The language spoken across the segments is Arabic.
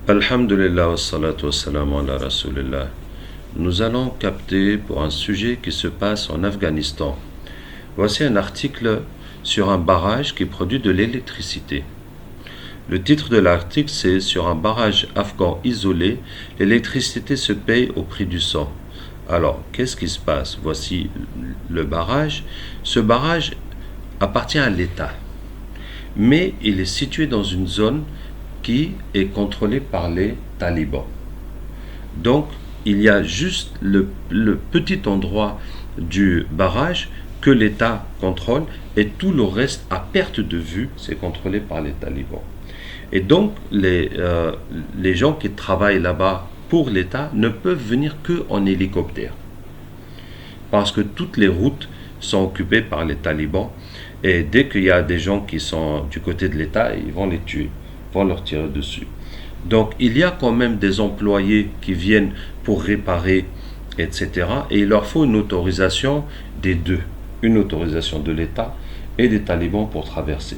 Alhamdulillah wa salatu wa salam ala rasulillah. Nous allons capter pour un sujet qui se passe en Afghanistan. Voici un article sur un barrage qui produit de l'électricité. Le titre de l'article c'est Sur un barrage afghan isolé, l'électricité se paye au prix du sang. Alors, qu'est-ce qui se passe? Voici le barrage. Ce barrage appartient à l'État, mais il est situé dans une zone qui est contrôlée par les talibans. Donc, il y a juste le petit endroit du barrage que l'État contrôle et tout le reste à perte de vue, c'est contrôlé par les talibans. Et donc, les gens qui travaillent là-bas pour l'État ne peuvent venir qu'en hélicoptère parce que toutes les routes sont occupées par les talibans et dès qu'il y a des gens qui sont du côté de l'État, ils vont les tuer, vont leur tirer dessus. Donc il y a quand même des employés qui viennent pour réparer, etc. Et il leur faut une autorisation des deux, une autorisation de l'État et des talibans pour traverser.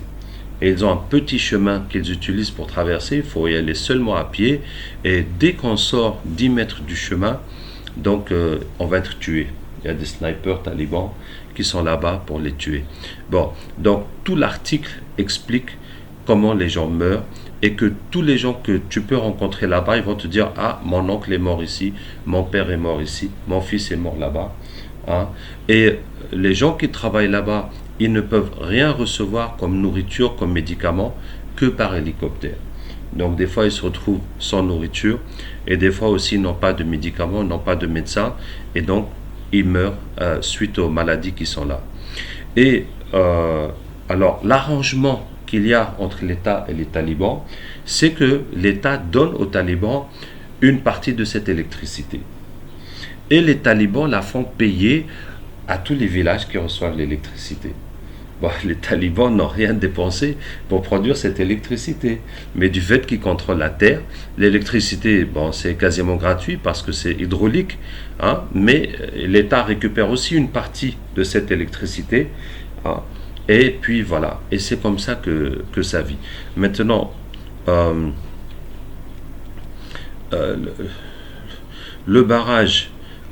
Et ils ont un petit chemin qu'ils utilisent pour traverser, il faut y aller seulement à pied. Et dès qu'on sort 10 mètres du chemin, donc on va être tué. Il y a des snipers talibans qui sont là-bas pour les tuer. Bon, donc tout l'article explique comment les gens meurent et que tous les gens que tu peux rencontrer là-bas, ils vont te dire: ah, mon oncle est mort ici, mon père est mort ici, mon fils est mort là-bas. Hein. Et les gens qui travaillent là-bas, ils ne peuvent rien recevoir comme nourriture, comme médicaments, que par hélicoptère. Donc des fois, ils se retrouvent sans nourriture et des fois aussi, ils n'ont pas de médicaments, n'ont pas de médecin et donc ils meurent suite aux maladies qui sont là. Et alors, l'arrangement qu'il y a entre l'État et les talibans, c'est que l'État donne aux talibans une partie de cette électricité. Et les talibans la font payer à tous les villages qui reçoivent l'électricité. Bon, les talibans n'ont rien dépensé pour produire cette électricité. Mais du fait qu'ils contrôlent la terre, l'électricité, bon, c'est quasiment gratuit parce que c'est hydraulique. Hein, mais l'État récupère aussi une partie de cette électricité. Hein, et puis voilà. Et c'est comme ça que ça vit. Maintenant, euh, euh, le barrage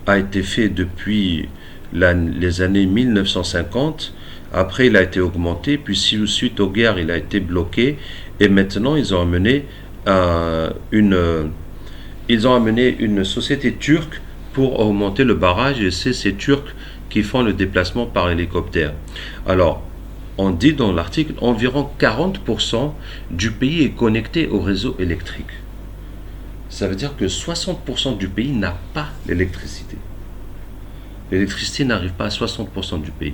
a été fait depuis les années 1950. Après, il a été augmenté, puis suite aux guerres, il a été bloqué. Et maintenant, ils ont amené une société turque pour augmenter le barrage. Et c'est ces Turcs qui font le déplacement par hélicoptère. Alors, on dit dans l'article, environ 40% du pays est connecté au réseau électrique. Ça veut dire que 60% du pays n'a pas l'électricité. L'électricité n'arrive pas à 60% du pays.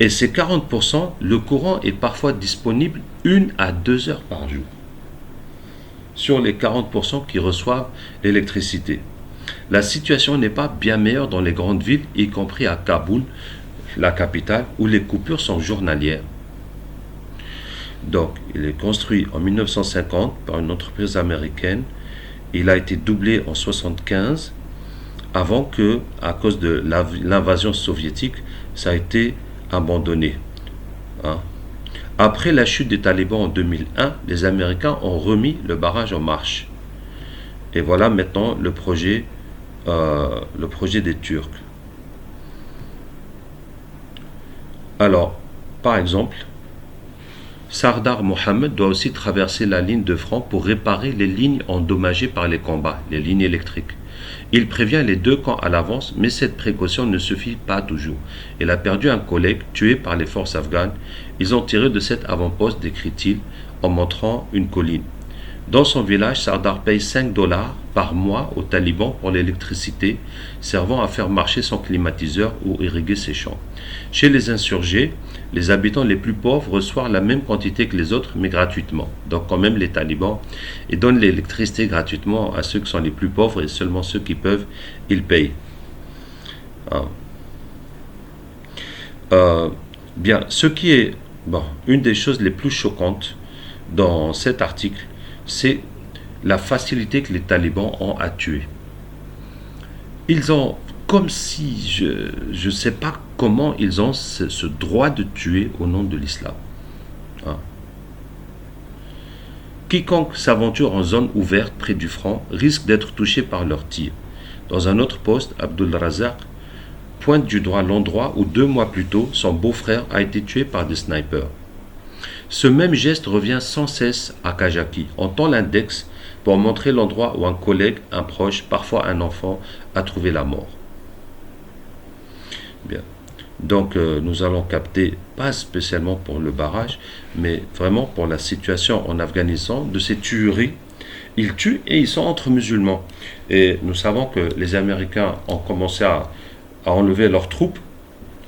Et ces 40%, le courant est parfois disponible 1 à 2 heures par jour. Sur les 40% qui reçoivent l'électricité. La situation n'est pas bien meilleure dans les grandes villes, y compris à Kaboul, la capitale, où les coupures sont journalières. Donc, il est construit en 1950 par une entreprise américaine. Il a été doublé en 1975, avant que, à cause de l'invasion soviétique, ça a été abandonné. Hein. Après la chute des talibans en 2001, les Américains ont remis le barrage en marche. Et voilà maintenant le projet des Turcs. Alors, par exemple, Sardar Mohammed doit aussi traverser la ligne de front pour réparer les lignes endommagées par les combats, les lignes électriques. Il prévient les deux camps à l'avance, mais cette précaution ne suffit pas toujours. Il a perdu un collègue tué par les forces afghanes. Ils ont tiré de cet avant-poste, décrit-il, en montrant une colline. Dans son village, Sardar paye 5 dollars par mois aux talibans pour l'électricité, servant à faire marcher son climatiseur ou irriguer ses champs. Chez les insurgés, les habitants les plus pauvres reçoivent la même quantité que les autres, mais gratuitement. Donc quand même, les talibans, ils donnent l'électricité gratuitement à ceux qui sont les plus pauvres et seulement ceux qui peuvent, ils payent. Ah. Bien, ce qui est une des choses les plus choquantes dans cet article, c'est la facilité que les talibans ont à tuer. Ils ont, comme si, je ne sais pas comment ils ont ce droit de tuer au nom de l'islam. Hein. Quiconque s'aventure en zone ouverte près du front risque d'être touché par leurs tirs. Dans un autre poste, Abdul Razak pointe du doigt l'endroit où 2 mois plus tôt, son beau-frère a été tué par des snipers. Ce même geste revient sans cesse à Kajaki. On tend l'index pour montrer l'endroit où un collègue, un proche, parfois un enfant, a trouvé la mort. Bien. Donc nous allons capter, pas spécialement pour le barrage, mais vraiment pour la situation en Afghanistan, de ces tueries. Ils tuent et ils sont entre musulmans. Et nous savons que les Américains ont commencé à enlever leurs troupes,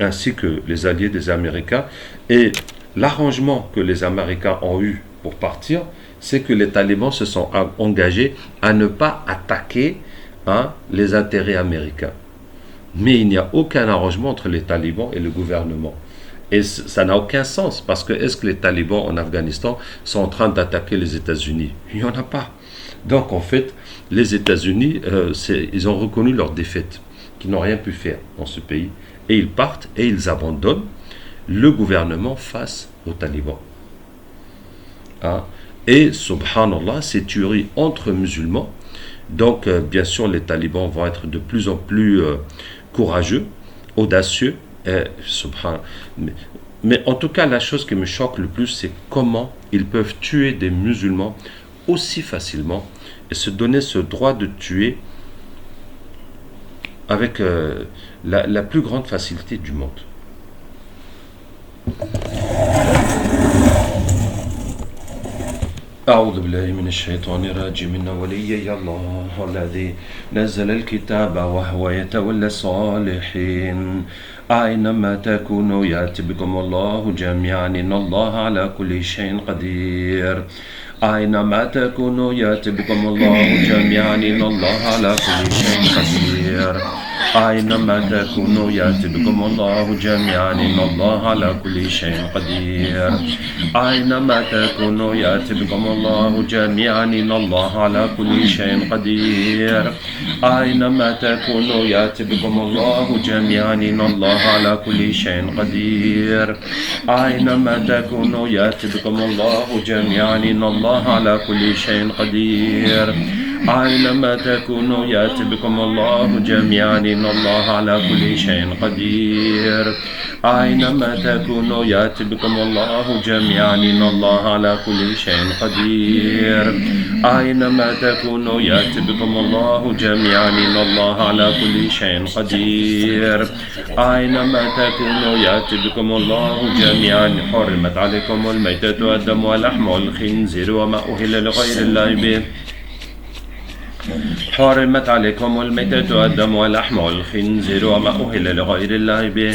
ainsi que les alliés des Américains. Et l'arrangement que les Américains ont eu pour partir, c'est que les talibans se sont engagés à ne pas attaquer les intérêts américains. Mais il n'y a aucun arrangement entre les talibans et le gouvernement. Et ça n'a aucun sens, parce que est-ce que les talibans en Afghanistan sont en train d'attaquer les États-Unis? Il n'y en a pas. Donc en fait, les États-Unis, ils ont reconnu leur défaite, qu'ils n'ont rien pu faire dans ce pays. Et ils partent et ils abandonnent le gouvernement face aux talibans. Et subhanallah, ces tueries entre musulmans. Donc bien sûr, les talibans vont être de plus en plus courageux, audacieux. Mais en tout cas, la chose qui me choque le plus, c'est comment ils peuvent tuer des musulmans aussi facilement et se donner ce droit de tuer avec la plus grande facilité du monde. أعوذ بالله من الشيطان الرجيم إن وليي الله الذي نزل الكتاب وهو يتولى الصالحين أينما تكونوا يأتي بكم الله جميعا إن الله على كل شيء قدير أينما تكونوا يأتي بكم الله جميعا إن الله على كل شيء قدير أينما تكونوا يأتي بكم الله جميعا إن الله على كل شيء قدير أينما تكونوا يأتي بكم الله جميعا إن الله على كل شيء قدير أينما تكونوا يأتي بكم الله جميعا إن الله على كل شيء قدير أينما تكونوا يأتي بكم الله جميعا إن الله على كل شيء قدير أينما تكونوا يأتي بكم الله جميعا إن الله على كل شيء قدير أينما تكونوا يأتي بكم الله جميعا إن الله على كل شيء قدير أينما تكونوا يأتي بكم الله جميعا إن الله على كل شيء قدير أينما تكونوا يأتي بكم الله جميعا حرمت عليكم الميتة والدم واللحم والخنزير وما أهل لغير الله به حرمت عليكم الميتة والدم واللحم والخنزير وما أهل لغير الله به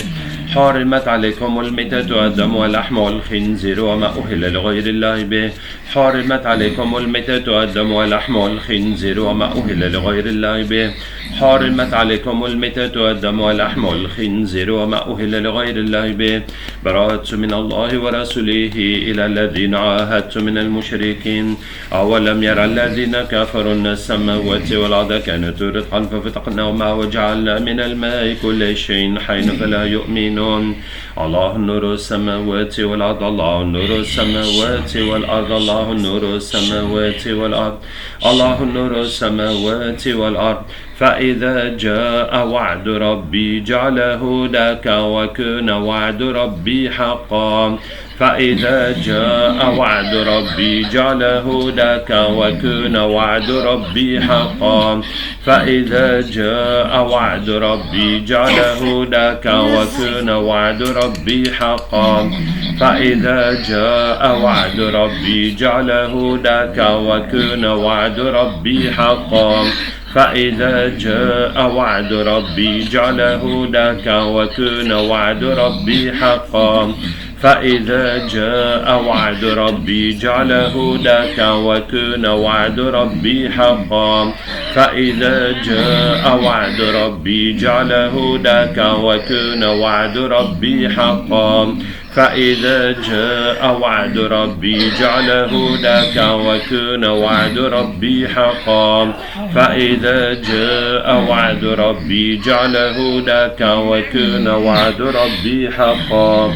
حرمت عليكم الميتة والدم واللحم والخنزير وما أهل لغير الله به حرمت عليكم الميتة والدم واللحم والخنزير وما أهل لغير الله به حرمت عليكم الميتة والدم واللحم والخنزير وما أهل لغير الله به براءة من الله ورسوله إلى الذين عاهدت من المشركين أولم يرى الذين كفروا أن السماوات والأرض كانت رتقا ففتقناهما وجعلنا من الماء كل شيء حي فلا يؤمنون الله نور السماوات والأرض الله نور السماوات والأرض الله نور السماوات والأرض الله نور السماوات والأرض فإذا جاء وعد ربي جعله دكا وكان وعد ربي حقا فإذا جاء وعد ربي جعله دكا وكان وعد ربي حقا فإذا جاء وعد ربي جعله دكا وكان وعد ربي حقا فإذا جاء وعد ربي جعله دكا وكان وعد ربي حقا فإذا جاء وعد ربي جعله دكا وكان وعد ربي حقا فإذا جاء وعد ربي جعله دكا وكان وعد ربي حقا فإذا جاء وعد ربي جعله دكا وكان وعد ربي حقا فإذا جاء وعد ربي جعله دكا وكان وعد ربي حقا فإذا جاء وعد ربي جعله دكا وكان وعد ربي حقا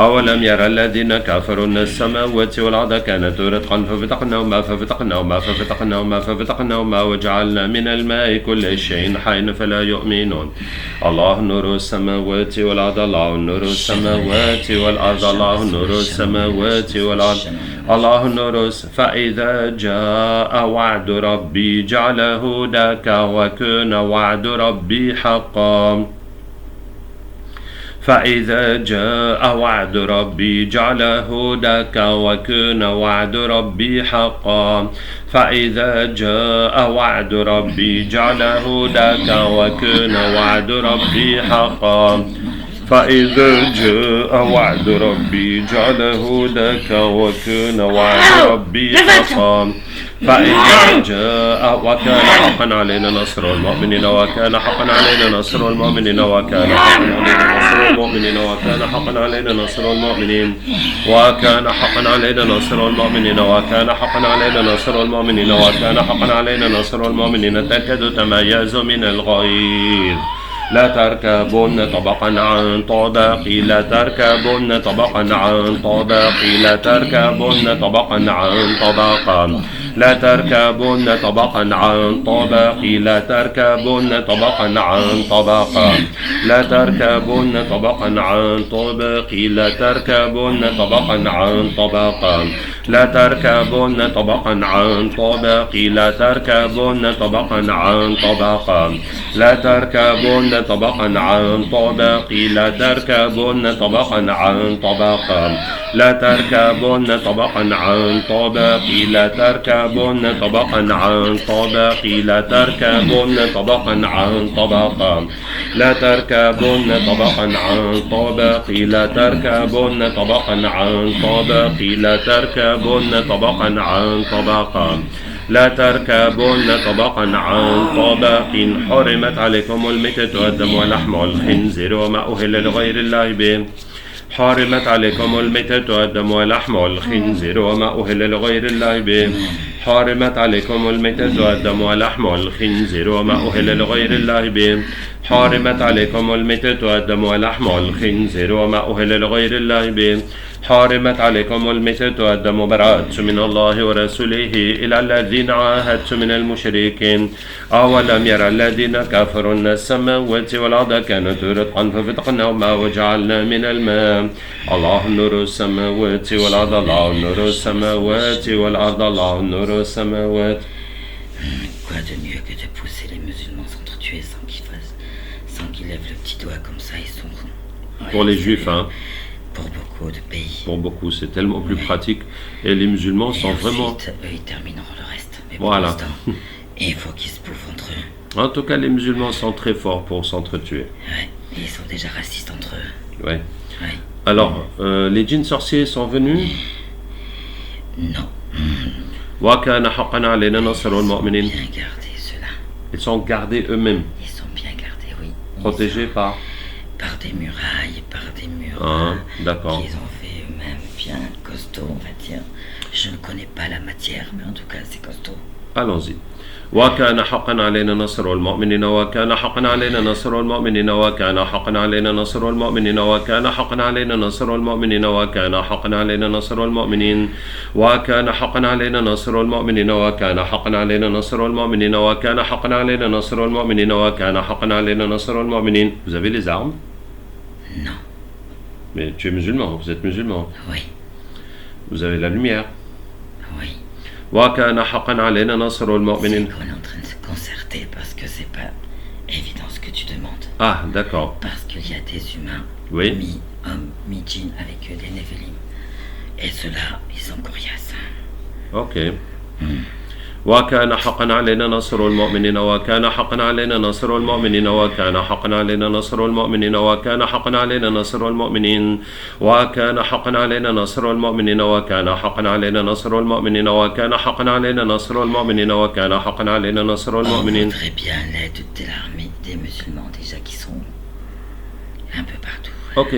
أولم يرى الذين كفروا أن السماوات والأرض كانت رتقا ففتقناهما وجعلنا من الماء كل شيء حي فلا يؤمنون. الله نور السماوات والأرض الله نور السماوات والأرض الله نور السماوات والأرض الله نور. فإذا جاء وعد ربي جعله دكا وكان وعد ربي حقا. فإذا جاء وعد ربي جعله دكا وكان وعد ربي حقا. فإذا جاء وعد ربي جعله دكا وكان وعد ربي حقا. فإذا جاء وعد ربي جعله دكا وكان وعد ربي حقا. فإذا جاء وكان حقا علينا نصر المؤمنين وكان حقا علينا نصر المؤمنين وكان حقا علينا نصر المؤمنين وكان حقا علينا نصر المؤمنين وكان حقا علينا نصر المؤمنين وكان حقا علينا نصر المؤمنين وكان حقا علينا نصر المؤمنين. تكاد تميز من الغيظ لا تركبن طبقا عن طبق لا تركبن طبقا عن طبق لا تركبن طبقا عن طبق لا تركبن طبقا عن طبق لا تركبن طبقا عن طبق لا تركبن طبقا عن طبق لا تركبن طبقا عن طبق لا تركبن طبقا عن طبق لا تركبن طبقا عن طبق لا تركبن طبقا عن طبق لا تركبن طبقا عن طبق لا تركبن طبقا عن طبق لا تركبن طبقا عن طبق لا تركبن طبقا عن طبق لا تركبن طبقا عن طبق لا تركبن طبقا عن طبق لا تركبن طبقا عن طبق لا تركبن طبقا عن طبق. حرمت عليكم الميتة والدم ولحم الخنزير وما أهل لغير الله به. حرمت عليكم الميتة والدم ولحم الخنزير وما أهل لغير الله به. حرمت عليكم الميتة والدم ولحم الخنزير وما أهل لغير الله به. حرمت عليكم الميتة والدم ولحم الخنزير وما أهل لغير الله به. حرمت عليكم الميتة والدم براءة من الله ورسوله إلى الذين عاهدت من المشركين. أولم يرى الذين كفروا أن السماوات والأرض كانت رتقا ففتقناهما وجعلنا من الماء الله نور السماوات والأرض الله نور السماوات والأرض الله نور السماوات. Quoi de mieux que de pousser les musulmans s'entretuer sans qu'ils lèvent le petit doigt comme ça, ils sont... Pour les juifs, hein. Pour beaucoup de pays. Pour beaucoup, c'est tellement plus pratique. Et les musulmans sont vraiment... Eux, ils termineront le reste. Mais voilà. Pour l'instant, il faut qu'ils se bouffent entre eux. En tout cas, les musulmans sont très forts pour s'entretuer. Ouais, ils sont déjà racistes entre eux. Ouais. Ouais. Alors, les djinns sorciers sont venus? Non. وَكَانَ حَقًّا عَلَيْنَا نَصْرُ الْمُؤْمِنِينَ. Bien gardés, ceux-là. Ils sont gardés eux-mêmes. Ils sont bien gardés, oui. Protégés par des murailles, par des murs. Ah, d'accord. Qu'ils ont fait eux-mêmes bien costauds, on va dire. Je ne connais pas la matière, mais en tout cas, c'est costaud. Allons-y. وكان حقا علينا نصر المؤمنين وكان حقا علينا نصر المؤمنين وكان حقا علينا نصر المؤمنين وكان حقا علينا نصر المؤمنين وكان حقا علينا نصر المؤمنين وكان حقا علينا نصر المؤمنين وكان حقا علينا نصر المؤمنين وكان حقا علينا نصر المؤمنين وكان حقا علينا نصر المؤمنين. Vous avez les armes? Non. Mais tu es musulman, vous êtes musulman. Oui. Vous avez la lumière. Oui. وكان حقا علينا نصر المؤمنين. On est en train de se concerter parce que c'est pas évident ce que tu demandes. Ah, d'accord. Parce qu'il y a des humains, Oui. mi-hommes, mi-djinns avec des Néphilim. Et ceux-là, ils sont coriaces. Ok. وكان حقا علينا نصر المؤمنين وكان حقا علينا نصر المؤمنين وكان حقا علينا نصر المؤمنين وكان حقا علينا نصر المؤمنين وكان حقا علينا نصر المؤمنين وكان حقا علينا نصر المؤمنين وكان حقا علينا نصر المؤمنين وكان حقا علينا نصر المؤمنين. On voudrait bien l'aide de l'armée des musulmans déjà qui sont un peu partout. Ok.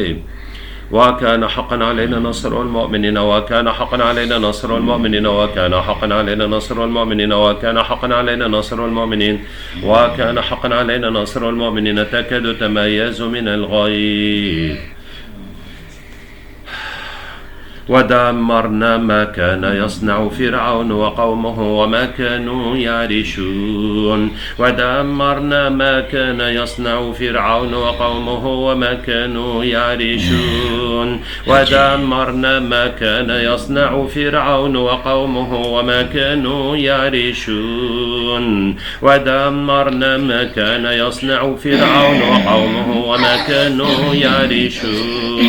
وكان حقا علينا نصر المؤمنين وكان حقا علينا نصر المؤمنين وكان حقا علينا نصر المؤمنين وكان حقا علينا نصر المؤمنين وكان حقا علينا نصر المؤمنين. تكاد تميز من الغيظ. ودمرنا ما كان يصنع فرعون وقومه وما كانوا يعرشون ودمرنا ما كان يصنع فرعون وقومه وما كانوا يعرشون ودمرنا ما كان يصنع فرعون وقومه وما كانوا يعرشون ودمرنا ما كان يصنع فرعون وقومه وما كانوا يعرشون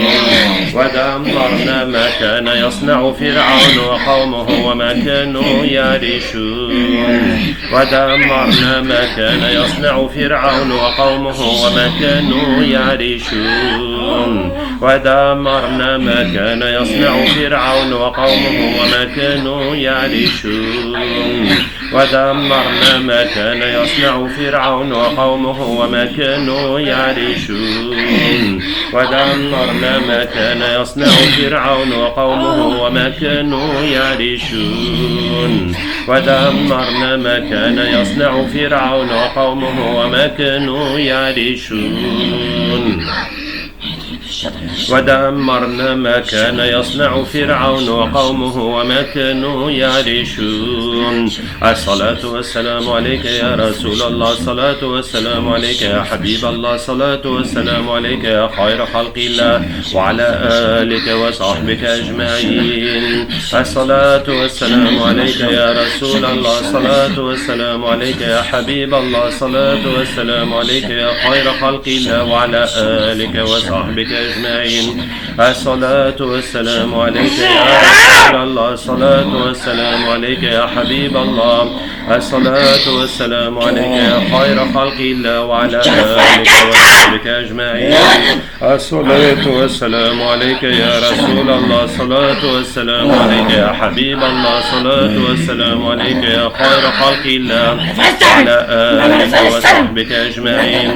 ودمرنا ما كان يصنع فرعون وقومه وما كانوا يعرشون ودمرنا ما كان يصنع فرعون وقومه وما كانوا يعرشون ودمرنا ما كان يصنع فرعون وقومه وما كانوا يعرشون ودمرنا ما كان يصنع فرعون وقومه وما كانوا يعرشون ودمرنا ما كان يصنع فرعون وقومه وما كانوا يعرشون ودمرنا ما كان يصنع فرعون وقومه وما كانوا يعرشون ودمرنا ما كان يصنع فرعون وقومه وما كانوا يعرشون. الصلاة والسلام عليك يا رسول الله، الصلاة والسلام عليك يا حبيب الله، الصلاة والسلام عليك يا خير خلق الله وعلى آلك وصحبك أجمعين. الصلاة والسلام عليك يا رسول الله، الصلاة والسلام عليك يا حبيب الله، الصلاة والسلام عليك يا خير خلق الله وعلى آلك وصحبك أجمعين. الصلاة والسلام عليك يا رسول الله، الصلاة والسلام عليك يا حبيب الله، الصلاة والسلام عليك يا خير خلق الله وعلى آلك وصحبك أجمعين. الصلاة والسلام عليك يا رسول الله، الصلاة والسلام عليك يا حبيب الله، الصلاة والسلام عليك يا خير خلق الله وعلى آلك وصحبك أجمعين.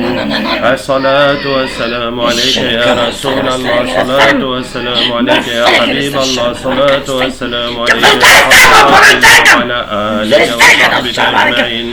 الصلاة والسلام عليك يا رسول الله، الصلاة والسلام عليك يا حبيب الله، الصلاة والسلام عليك يا خير خلق الله وعلى آلك وصحبك أجمعين.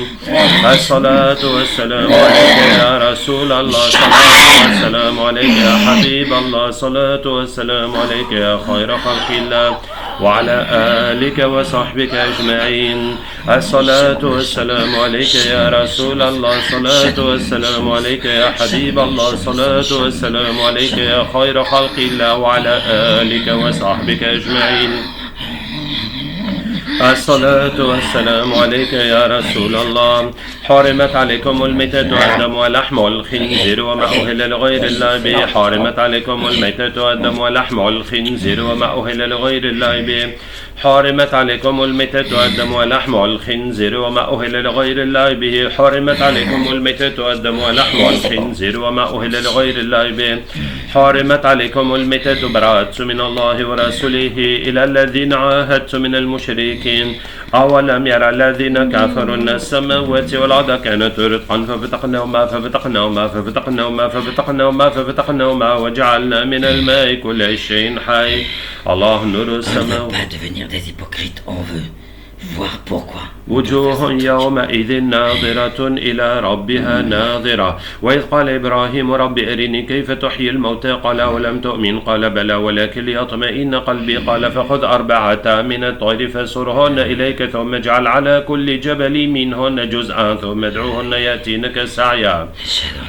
الصلاة والسلام عليك يا رسول الله، الصلاة والسلام عليك يا حبيب الله، الصلاة والسلام عليك يا خير خلق الله وعلى آلك وصحبك أجمعين. الصلاة والسلام عليك يا رسول الله، الصلاة والسلام عليك يا حبيب الله، الصلاة والسلام عليك يا خير خلق الله وعلى آلك وصحبك أجمعين. الصلاة والسلام عليك يا رسول الله. حرمت عليكم الميتة والدم ولحم الخنزير وما أهل لغير الله به. حرمت عليكم الميتة والدم ولحم الخنزير وما أهل لغير الله به. حرمت عليكم الميتة والدم ولحم الخنزير وما أهل لغير الله به. حرمت عليكم الميتة والدم ولحم الخنزير وما أهل لغير الله به. حرمت عليكم الميتة براءة من الله ورسوله إلى الذين عاهدت من المشركين. أولم يرى الذين كفروا أن السماوات والأرض كانت رتقا ففتقناهما ففتقناهما وجعلنا من الماء كل شيء حي. الله نور السماوات. On ne peut pas devenir des hypocrites, on veut voir pourquoi. وجوه يومئذ ناظرة إلى ربها ناظرة. وإذ قال إبراهيم رب أرني كيف تحيي الموتى قال أولم تؤمن قال بلى ولكن ليطمئن قلبي قال فخذ 4 من الطير فسرهن إليك ثم اجعل على كل جبل منهن جزءا ثم ادعوهن يأتينك سعيا.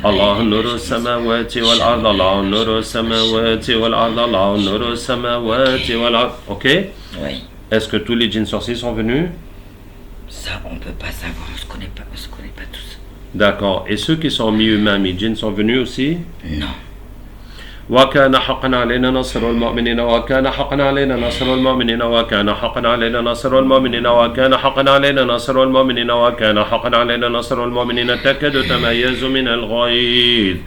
الله نور السماوات والأرض، الله نور السماوات والأرض، الله نور السماوات والأرض. Ok? Oui. Est-ce que tous les djinns sorciers sont venus? Ça, on peut pas savoir, on se connaît pas tous. D'accord. Et ceux qui sont mi-humains, mi-djinns sont venus aussi? Non. وكان حقا علينا نصر المؤمنين وكان حقا علينا نصر المؤمنين وكان حقا علينا نصر المؤمنين وكان حقا علينا نصر المؤمنين وكان حقا علينا نصر المؤمنين. تكاد تميز من الغيظ.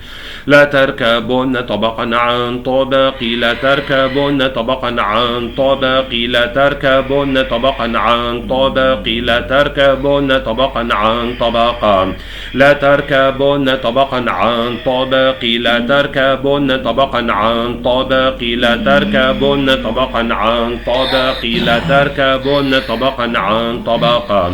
لا تركبون طبقا عن طبق، لا تركبون طبقا عن طبق، لا تركبون طبقا عن طبق، لا تركبون طبقا عن طبق، لا تركبون طبقا عن طبق، لا تركبون طبقا عن طبق، لا تركبون طبقا عن طبق، لا تركبون طبقا عن طبق،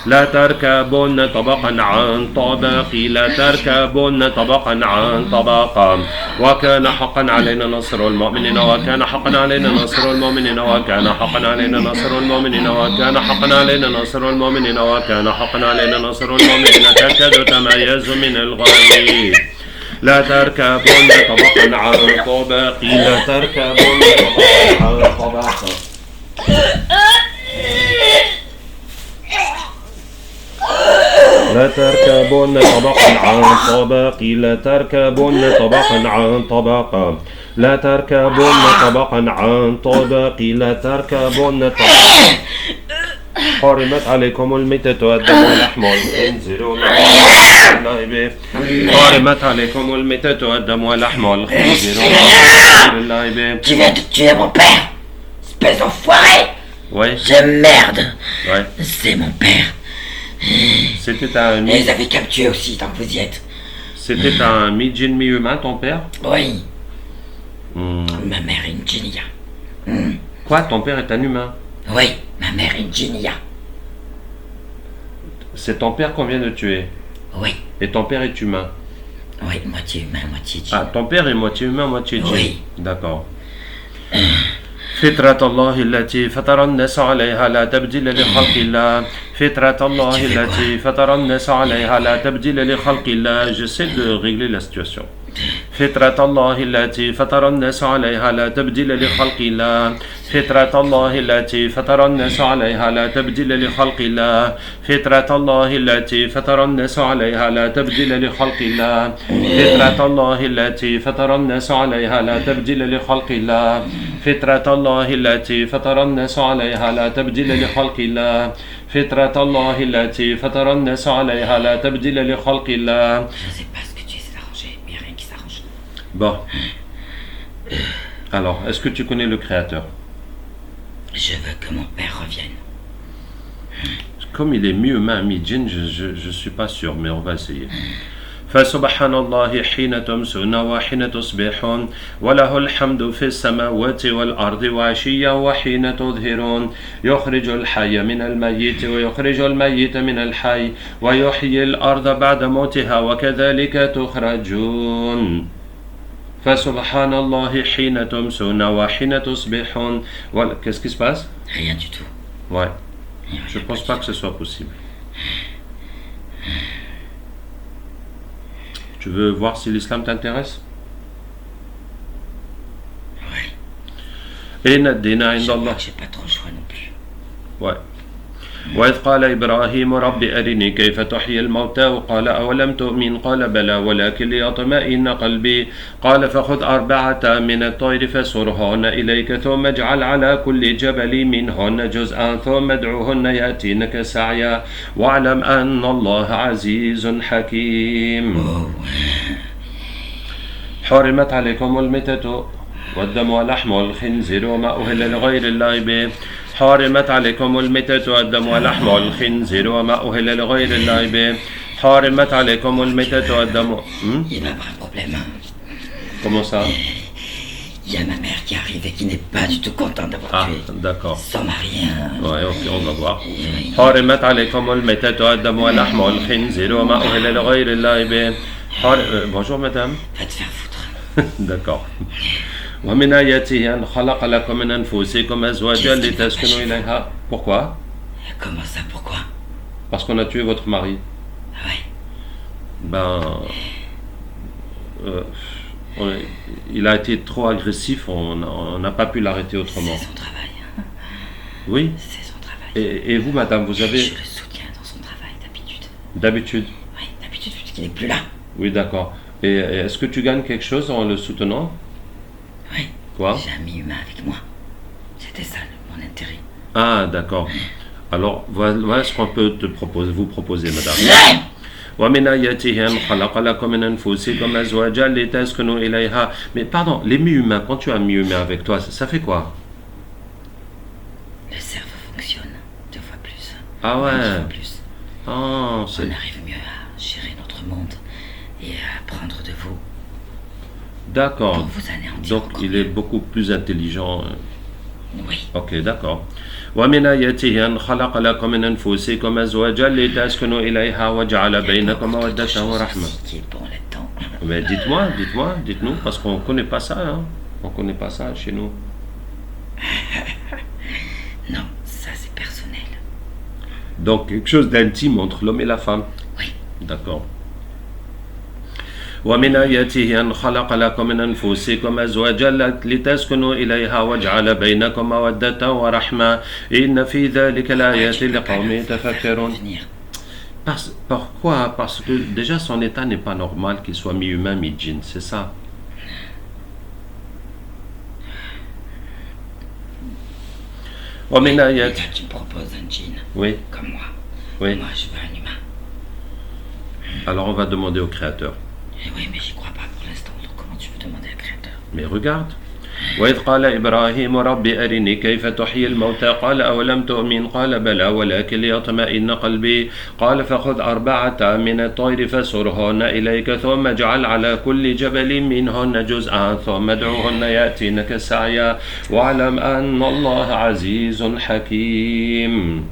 لا تركبون طبقا عن طبق، لا تركبون طبقا عن طبق. طبقا وكان حقا علينا نصر المؤمنين وكان حقا علينا نصر المؤمنين وكان حقا علينا نصر المؤمنين وكان حقا علينا نصر المؤمنين وكان حقا علينا نصر المؤمنين تكاد تميز من الغيظ لا تركبن طبقا عن طبق لا تركبن طبقا عن طبق لا تركبن طبقا عن طبق لا تركبن طبقا عن طبق لا تركبن طبقا عن طبق لا تركبن طبقا حرمت عليكم الميتة والدم ولحم الخنزير حرمت عليكم الميتة والدم ولحم الخنزير Tu viens de tuer mon père, espèce d'enfoiré. Ouais. Je merde. Ouais. C'est mon père. C'était un Et ils avaient qu'à me tuer aussi tant que vous y êtes. C'était un mi-djinn mi-humain, ton père? Oui. Ma mère est une djinnia. Quoi? Ton père est un humain? Oui, ma mère est une djinnia. C'est ton père qu'on vient de tuer? Oui. Et ton père est humain? Oui, moitié humain, moitié djinn. Ah, ton père est moitié humain, moitié djinn? Oui. D'accord. فطرة الله التي فطر الناس عليها لا تبديل لخلق الله فطرة الله التي فطر الناس عليها لا تبديل لخلق الله. J'essaie de régler la situation. فطرة الله التي فطر الناس عليها لا تبديل لخلق الله فطرة الله التي فطر الناس عليها لا تبديل لخلق الله فطرة الله التي فطر الناس عليها لا تبديل لخلق الله فطرة الله التي فطر الناس عليها لا تبديل لخلق الله فطرة الله التي فطر الناس عليها لا تبديل لخلق الله فطرة الله التي فطر الناس عليها لا تبديل لخلق الله. Je sais pas ce que tu essaies d'arranger, mais il y a rien qui s'arrange. Bon. Alors, est-ce que tu connais le Créateur? Je veux que mon père revienne. Comme il est mi-humain, mi-djinn, je suis pas sûr, mais on va essayer. فسبحان الله حين تمسون وحين تصبحون وله الحمد في السماوات والأرض وعشيا وحين تظهرون يخرج الحي من الميت ويخرج الميت من الحي ويحيي الأرض بعد موتها وكذلك تخرجون فسبحان الله حين تمسون وحين تصبحون. Voilà. Qu'est-ce qui se passe? Rien du tout. Ouais. Je pense pas que ce soit possible. Tu veux voir si l'islam t'intéresse? Ouais. إن الدين عند Je الله. j'ai pas trop le choix non plus. Ouais. وإذ قال إبراهيم رب أرني كيف تحيي الموتى وقال أولم تؤمن قال بلى ولكن ليطمئن قلبي قال فخذ 4 من الطير فصرهن إليك ثم اجعل على كل جبل منهن جزءا ثم ادعوهن يأتينك سعيا واعلم أن الله عزيز حكيم. حرمت عليكم الميتة والدم ولحم الخنزير وما أهل لغير الله به حرمت عليكم الميتة والدم ولحم الخنزير وما أهل لغير الله به حرمت عليكم الميتة والدم. Il va y avoir un problème. Comment ça? Il y a ma mère qui arrive et qui n'est pas du tout contente d'avoir Ah, tué. d'accord. Son mari. Ouais, ok, on va voir. حرمت عليكم الميتة والدم ولحم الخنزير وما أهل لغير الله به. Bonjour madame. Va te faire foutre. D'accord. ومن آياته أن خلق لكم من أنفسكم أزواجا لتسكنوا إليها. Pourquoi? Comment ça, pourquoi? Parce qu'on a tué votre mari. Ouais. Ben, il a été trop agressif, on n'a pas pu l'arrêter autrement. C'est son travail. Oui. C'est son travail. Et vous, madame, vous avez... Je le soutiens dans son travail d'habitude. D'habitude? Oui, d'habitude, puisqu'il n'est plus là. Oui, d'accord. Et est-ce que tu gagnes quelque chose en le soutenant? Oui. Quoi? J'ai un mi-humain avec moi. C'était ça mon intérêt. Ah, d'accord. Alors, voilà ce qu'on peut vous proposer, madame. ومن آياته أن خلق لكم من أنفسكم أزواجا لتسكنوا إليها. Mais pardon, les mi-humains, quand tu as un mi-humain avec toi, ça fait quoi? Le cerveau fonctionne 2 fois plus. Ah ouais. 2 fois plus. Ah, On c'est... arrive mieux à gérer notre monde et à apprendre de vous. D'accord. Pour vous anéantir. Donc, encore il mieux. est beaucoup plus intelligent. Oui. Ok, d'accord. ومن آياته أن خلق لكم من أنفسكم أزواجا لتسكنوا إليها وجعل بينكم مودة ورحمة. Qui est bon là-dedans. Mais dites-nous, parce qu'on ne connaît pas ça, hein. On ne connaît pas ça chez nous. Non, ça c'est personnel. Donc, quelque chose d'intime entre l'homme et la femme. Oui. D'accord. ومن آياته أن خلق لكم من أنفسكم أزواجا لتسكنوا إليها وجعل بينكم مودة ورحمة إن في ذلك لآيات لقوم يتفكرون. Pourquoi? Parce que déjà son état n'est pas normal qu'il soit mi-humain, mi-djinn, c'est ça. ومن آياته. Tu me proposes un djinn. Oui. Comme moi. Oui. Moi je veux un humain. Alors on va demander au Créateur. Eh oui, mais j'y crois pas pour l'instant, donc comment tu veux demander au Créateur? Mais regarde. وإذ قال إبراهيم رب أرني كيف تحيي الموتى قال أولم تؤمن قال بلى ولكن ليطمئن قلبي قال فخذ 4 من الطير فسرهن إليك ثم اجعل على كل جبل منهن جزءا ثم ادعوهن يأتينك سعيا واعلم أن الله عزيز حكيم.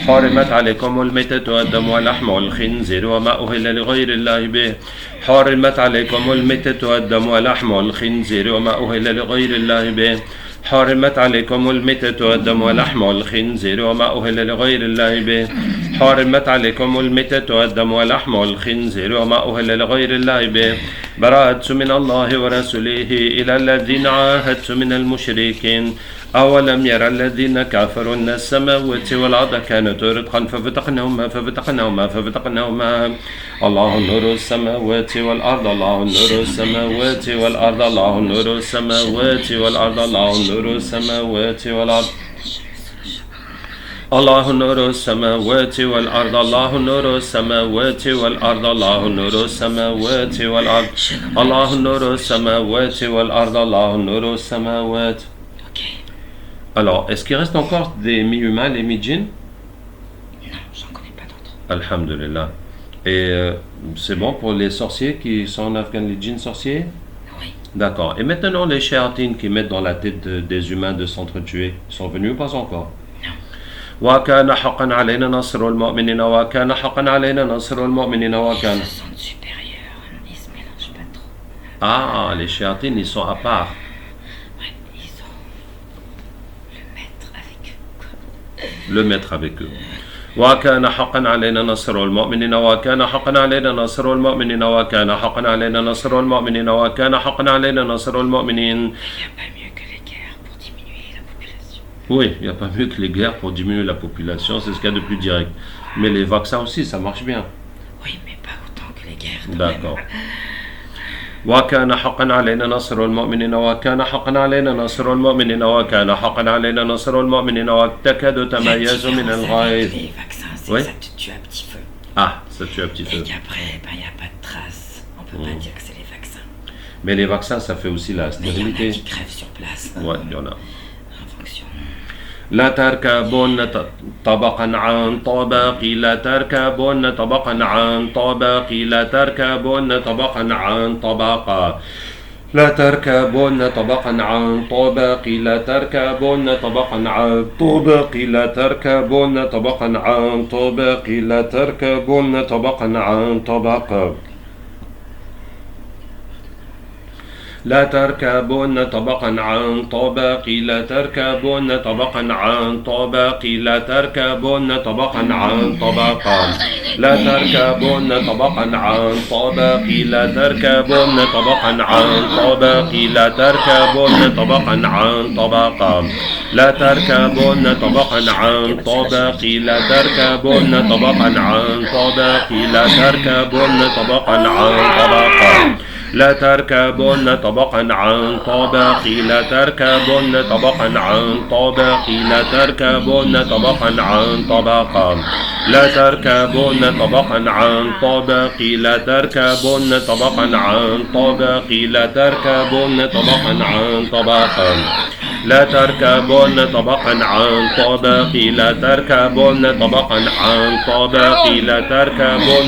حرمت عليكم الميتة والدم ولحم الخنزير وما أهل لغير الله به. حرمت عليكم الميتة والدم ولحم الخنزير وما أهل لغير الله به. حرمت عليكم الميتة والدم ولحم الخنزير وما أهل لغير الله به. حرمت عليكم الميتة والدم ولحم الخنزير وما أهل لغير الله به. براءة من الله ورسوله إلى الذين عاهدت من المشركين. أولم يرى الذين كفروا أن السماوات والأرض كانت رتقا ففتقناهما الله نور السماوات والأرض الله نور السماوات والأرض الله نور السماوات والأرض الله نور السماوات والأرض الله نور السماوات والأرض الله نور السماوات والأرض الله نور السماوات والأرض الله نور السماوات والأرض الله نور السماوات. Alors, est-ce qu'il reste encore des mi-humains, les mi-djinns? Non, j'en connais pas d'autres. Alhamdulillah. Et c'est bon pour les sorciers qui sont en Afghanistan, les djinns sorciers? Oui. D'accord. Et maintenant, les shayatines qui mettent dans la tête des humains de s'entretuer, sont venus ou pas encore? Non. وَكَانَ حَقًّا عَلَيْنَا نَصْرُ الْمُؤْمِنِينَ وَكَانَ حَقًّا عَلَيْنَا نَصْرُ الْمُؤْمِنِينَ وَكَانَ. Ils se sentent supérieurs, ils se mélangent pas trop. Ah, les shayatines, ils sont à part. Ouais, ils ont le maître avec eux. وكان حقا علينا نصر المؤمنين وكان حقا علينا نصر المؤمنين وكان حقا علينا نصر المؤمنين وكان حقا علينا نصر المؤمنين. Oui, il n'y a pas mieux que les guerres pour diminuer la population, c'est ce qu'il y a de plus direct. Mais les vaccins aussi, ça marche bien. Oui, mais pas autant que les guerres. D'accord. وكان حقا علينا نصر المؤمنين وكان حقا علينا نصر المؤمنين وكان حقا علينا نصر المؤمنين وتكاد تميز من الغيظ. Les vaccins, c'est oui? que ça te tue à petit feu. Ah, ça tue à petit feu. Et qu'après, il n'y a pas de traces. On peut pas dire que c'est les vaccins. Mais les vaccins, ça fait aussi la stérilité. Mais il y en a qui crèvent sur place. Ouais, il y en a. En fonction. لا تركبن طبقا عن طبق لا تركبن طبقا عن طبق لا تركبن طبقا عن طبق لا تركبن طبقا عن طبق لا تركبن طبقا عن طبق لا تركبن طبقا عن طبق لا تركبن طبقا عن طبق لا تركبون طبقا عن طبق لا تركبون طبقا عن طبق لا تركبون طبقا عن طبق لا تركبون طبقا عن طبق لا تركبون طبقا عن طبق لا تركبون طبقا عن طبق لا تركبون طبقا عن طبق لا تركبون طبقا عن طبق لا تركبون طبقا عن طبق لا تركبن طبقا عن طبق لا تركبن طبقا عن طبق لا تركبن طبقا عن طبق لا تركبن طبقا عن طبق لا تركبن طبقا عن طبق لا تركبن طبقا عن طبق لا تركبن طبقا عن طبق لا تركبن طبقا عن طبق لا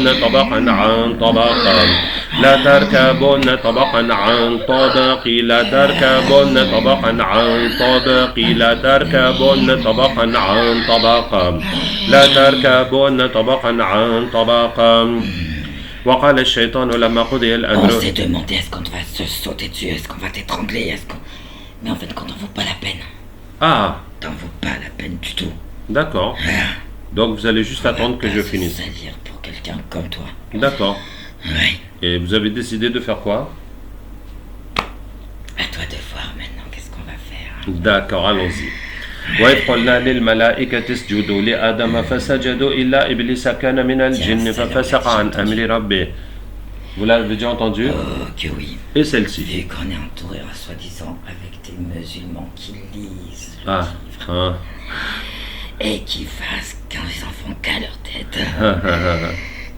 تركبن طبقا عن طبق لا تركبن طبقا عن طبق لا تركبن طبقا عن طبق لا تركبن طبقا عن طبق لا تركبن طبقا عن طبق وقال الشيطان لما قضي On الأمر. s'est demandé est-ce qu'on va se sauter dessus, est-ce qu'on va t'étrangler, est-ce qu'on... Mais en fait, quand t'en vaut pas la peine. Ah, T'en vaut pas la peine du tout. d'accord. Donc vous allez juste attendre que je finisse. C'est-à-dire pour quelqu'un comme toi. D'accord. Oui. Et vous avez décidé de faire quoi? À toi de voir maintenant qu'est-ce qu'on va faire. D'accord, allons-y. وإذ قلنا للملائكة اسجدوا لآدم فسجدوا إلا إبليس كان من الجن ففسق عن أمر ربه. Vous l'avez déjà entendu? Oh que oui. Et celle-ci? Vu qu'on est entouré, soi-disant, avec des musulmans qui lisent le Ah, livre hein. et qui fassent quand les enfants qu'à leur tête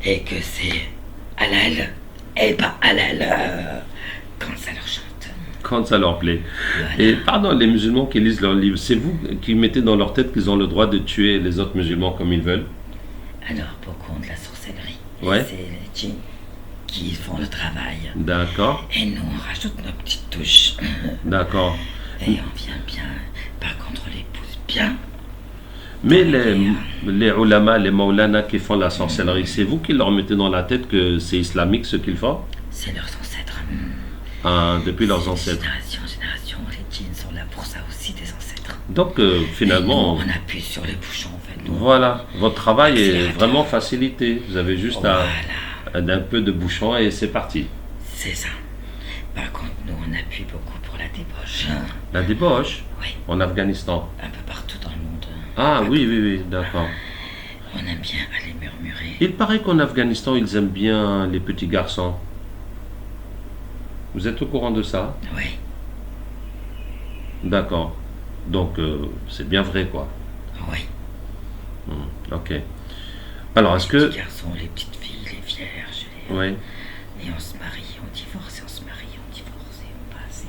et que c'est halal et pas halal quand ça leur chante. Quand ça leur plaît. Voilà. Et pardon, les musulmans qui lisent leurs livres, c'est vous qui mettez dans leur tête qu'ils ont le droit de tuer les autres musulmans comme ils veulent? Alors, beaucoup ont de la sorcellerie. Ouais. C'est les djinns qui font le travail. D'accord, Et nous, on rajoute nos petites touches. d'accord. Et on vient bien. Par contre, on les pousse bien. Mais les ulama, les maulana qui font la sorcellerie, c'est vous qui leur mettez dans la tête que c'est islamique ce qu'ils font? C'est leurs ancêtres. Ah, depuis leurs C'est ancêtres. Génération en génération, les djinns sont là pour ça aussi, des ancêtres. Donc finalement, Et nous, on appuie sur les bouchons, en fait. Nous, voilà, votre travail est Accélérateur. vraiment facilité. Vous avez juste voilà, un peu de bouchon et c'est parti. c'est ça. Par contre, nous, on appuie beaucoup pour la débauche. La débauche Oui, en Afghanistan. un peu partout dans le monde. Ah oui, oui, oui, d'accord. On aime bien aller murmurer. Il paraît qu'en Afghanistan, ils aiment bien les petits garçons. Vous êtes au courant de ça? Oui, D'accord. Donc c'est bien vrai quoi. oui. Ok. Alors est-ce Les que... petits garçons, les petites filles, les vierges. Oui, Et on se marie, on divorce, et on se marie, on divorce, et on passe.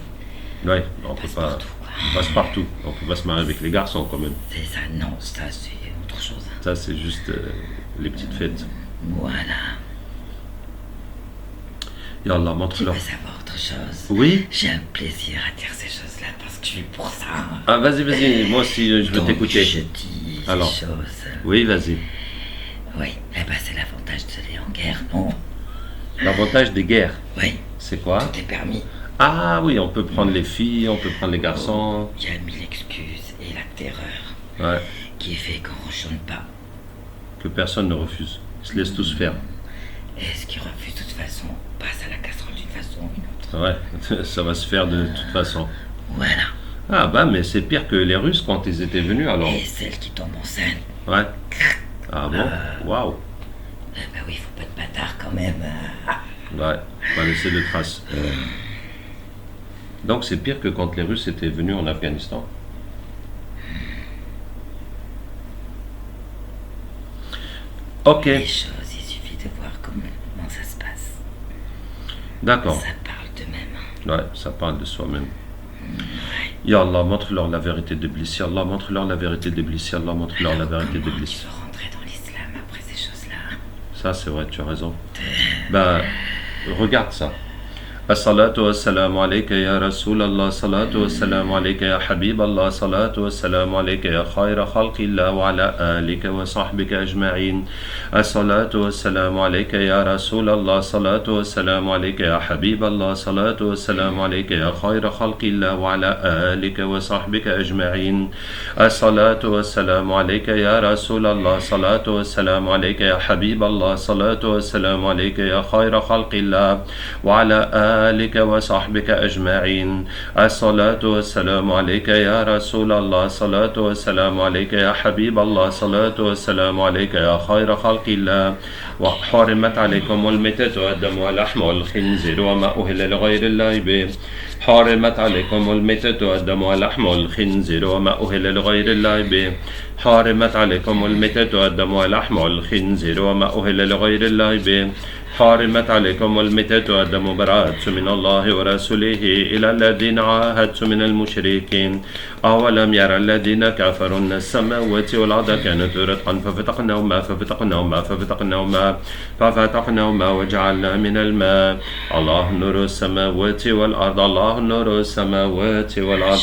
Et ouais, on on peut passe pas... partout, quoi. On passe partout. On peut pas se marier avec les garçons quand même. C'est ça, non, ça, c'est autre chose. Ça c'est juste les petites fêtes. Voilà. Et Allah, Tu montre-leur. veux savoir autre chose? Oui? J'ai un plaisir à dire ces choses-là parce que je suis pour ça. Ah vas-y, vas-y, moi aussi je veux Donc, t'écouter. je dis ces Alors. choses. Oui, vas-y. Oui, eh ben c'est l'avantage d'aller en guerre, non? L'avantage des guerres, Oui, c'est quoi? tout est permis. Ah oui, on peut prendre les filles, on peut prendre les garçons. Il y a mille excuses et la terreur Ouais, qui fait qu'on ne rechante pas. que personne ne refuse. Ils se laissent tous faire. Et ce qui refuse de toute façon passe à la casserole d'une façon ou d'une autre. Ouais, ça va se faire de toute façon. Voilà. Ah bah mais c'est pire que les Russes quand ils étaient venus alors. Et celle qui tombe enceinte, Ouais. Ah bon? Waouh. eh ben oui, faut pas de bâtard quand même. Ouais, on va laisser de traces. Donc c'est pire que quand les Russes étaient venus en Afghanistan. Ok, Les choses, il suffit de voir comment ça se passe. d'accord. Ça parle d'eux-mêmes. Ouais, ça parle de soi-même. Ya Allah, montre-leur la vérité d'Iblis. Ya Allah, montre-leur la vérité d'Iblis. Ya Allah, montre-leur la vérité Comment tu d'Iblis. veux rentrer dans l'islam après ces choses-là? Ça, c'est vrai, tu as raison. Ben, regarde ça. الصلاة والسلام عليك يا رسول الله صلاة والسلام عليك يا حبيب الله صلاة والسلام عليك يا خير خلق الله وعلى آلك وصحبك أجمعين الصلاة والسلام عليك يا رسول الله صلاة والسلام عليك يا حبيب الله صلاة والسلام عليك يا خير خلق الله وعلى آلك وصحبك أجمعين الصلاة والسلام عليك يا رسول الله صلاة والسلام عليك يا حبيب الله صلاة والسلام عليك يا خير خلق الله وعلى آلك وصحبك أجمعين الصلاة والسلام عليك يا رسول الله صلاة والسلام عليك يا حبيب الله صلاة والسلام عليك يا خير خلق الله وحرمت عليكم الميتة والدم واللحم والخنزير وما أهل لغير الله به حرمت عليكم الميتة والدم واللحم والخنزير وما أهل لغير الله به حرمت عليكم الميتة والدم واللحم والخنزير وما أهل لغير الله به حرمت عليكم الميتة والدم براءة من الله ورسوله إلى الذين عاهدت من المشركين أولم يرى الذين كفروا أن السماوات والأرض كانت رتقا ففتقناهما وجعلنا من الماء الله نور السماوات والأرض الله نور السماوات والأرض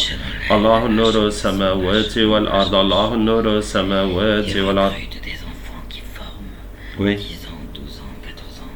الله نور السماوات والأرض الله نور السماوات Il والأرض. recueille de des enfants qui forment Oui. 10 ans, 12 ans, 14 ans.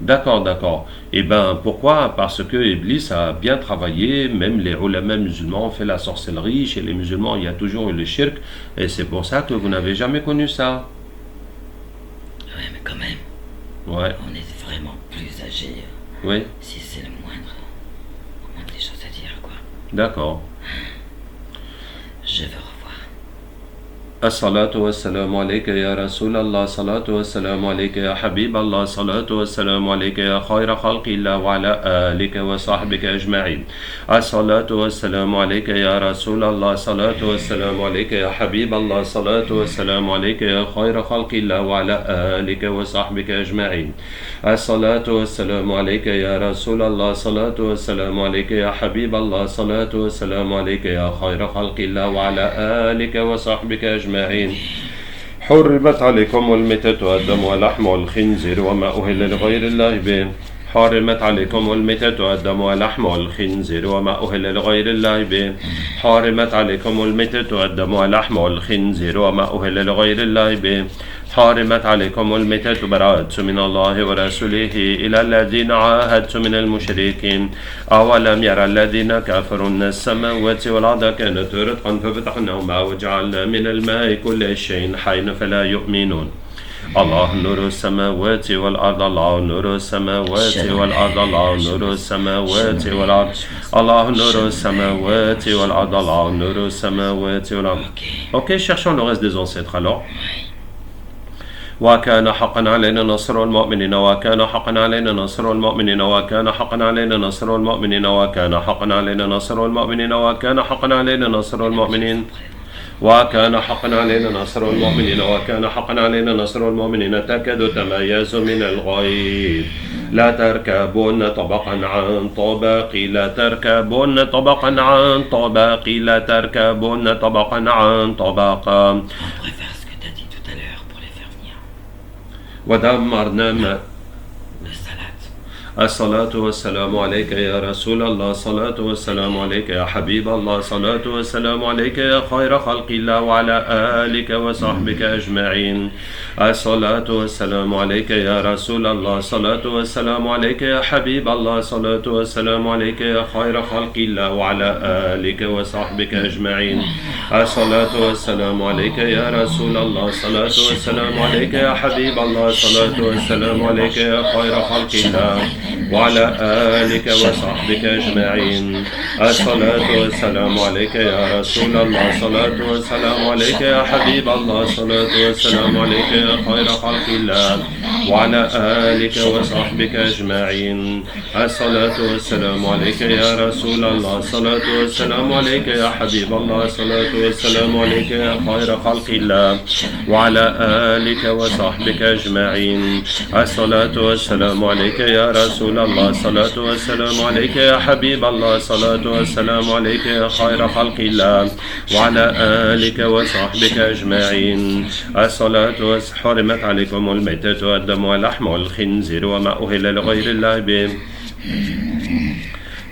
D'accord, d'accord. Et ben pourquoi? Parce que Iblis a bien travaillé, même les ulama musulmans ont fait la sorcellerie, chez les musulmans il y a toujours eu le shirk, et c'est pour ça que vous n'avez jamais connu ça. Ouais, mais quand même, Ouais, on est vraiment plus âgé. oui, Si c'est le moindre des choses à dire, quoi. d'accord. Je veux revoir. الصلاة والسلام عليك يا رسول الله صلاة والسلام عليك يا حبيب الله صلاة والسلام عليك يا خير خلق الله وعلى آلك وصحبك أجمعين الصلاة والسلام عليك يا رسول الله صلاة والسلام عليك يا حبيب الله صلاة والسلام عليك يا خير خلق الله وعلى آلك وصحبك أجمعين الصلاة والسلام عليك يا رسول الله صلاة والسلام عليك يا حبيب الله صلاة والسلام عليك يا خير خلق الله وعلى آلك وصحبك أجمعين حرمت عليكم الميتة والدم ولحم الخنزير وما أهل لغير الله به حرمت عليكم الميتة والدم ولحم الخنزير وما أهل لغير الله به حرمت عليكم الميتة والدم ولحم الخنزير وما أهل لغير الله به حرمت عليكم الميتة براءة من الله ورسوله إلى الذين عاهدتم من المشركين أولم يرى الذين كفروا أن السماوات والأرض كانت رتقا ففتحناهما وجعلنا من الماء كل شيء حي فلا يؤمنون الله نور السماوات والأرض الله نور السماوات والأرض الله نور السماوات والأرض الله نور السماوات والأرض الله نور السماوات والأرض. Ok, cherchons le reste des ancêtres alors. وكان حقا علينا نصر المؤمنين وكان حقا علينا نصر المؤمنين وكان حقا علينا نصر المؤمنين وكان حقا علينا نصر المؤمنين وكان حقا علينا نصر المؤمنين وكان حقا علينا نصر المؤمنين وكان حقا علينا نصر المؤمنين تكاد تميز من الغيظ لا تركبون طبقا عن طبق لا تركبون طبقا عن طبق لا تركبون طبقا عن طبق On pourrait faire ce que t'as dit tout à l'heure pour les faire venir. ودمرنا ما Le salade. الصلاة والسلام عليك يا رسول الله صلاة والسلام عليك يا حبيب الله صلاة والسلام عليك يا خير خلق الله وعلى آلك وصحبك أجمعين الصلاة والسلام عليك يا رسول الله صلاة والسلام عليك يا حبيب الله صلاة والسلام عليك يا خير خلق الله وعلى آلك وصحبك أجمعين الصلاة والسلام عليك يا رسول الله صلاة والسلام عليك يا حبيب الله صلاة والسلام عليك يا خير خلق الله وعلى آلك وصحبك أجمعين الصلاة والسلام عليك يا رسول الله صلاة والسلام عليك يا حبيب الله صلاة والسلام عليك يا خير خلق الله وعلى آلك وصحبك أجمعين الصلاة والسلام عليك يا رسول الله صلاة والسلام عليك يا حبيب الله صلاة والسلام عليك يا خير خلق الله وعلى آلك وصحبك أجمعين الصلاة والسلام عليك يا رسول الله صلاة والسلام عليك يا حبيب الله صلاة والسلام عليك يا خير خلق الله وعلى آلك وصحبك أجمعين الصلاة حرمت عليكم الميتة والدم ولحم الخنزير وما أهل لغير الله به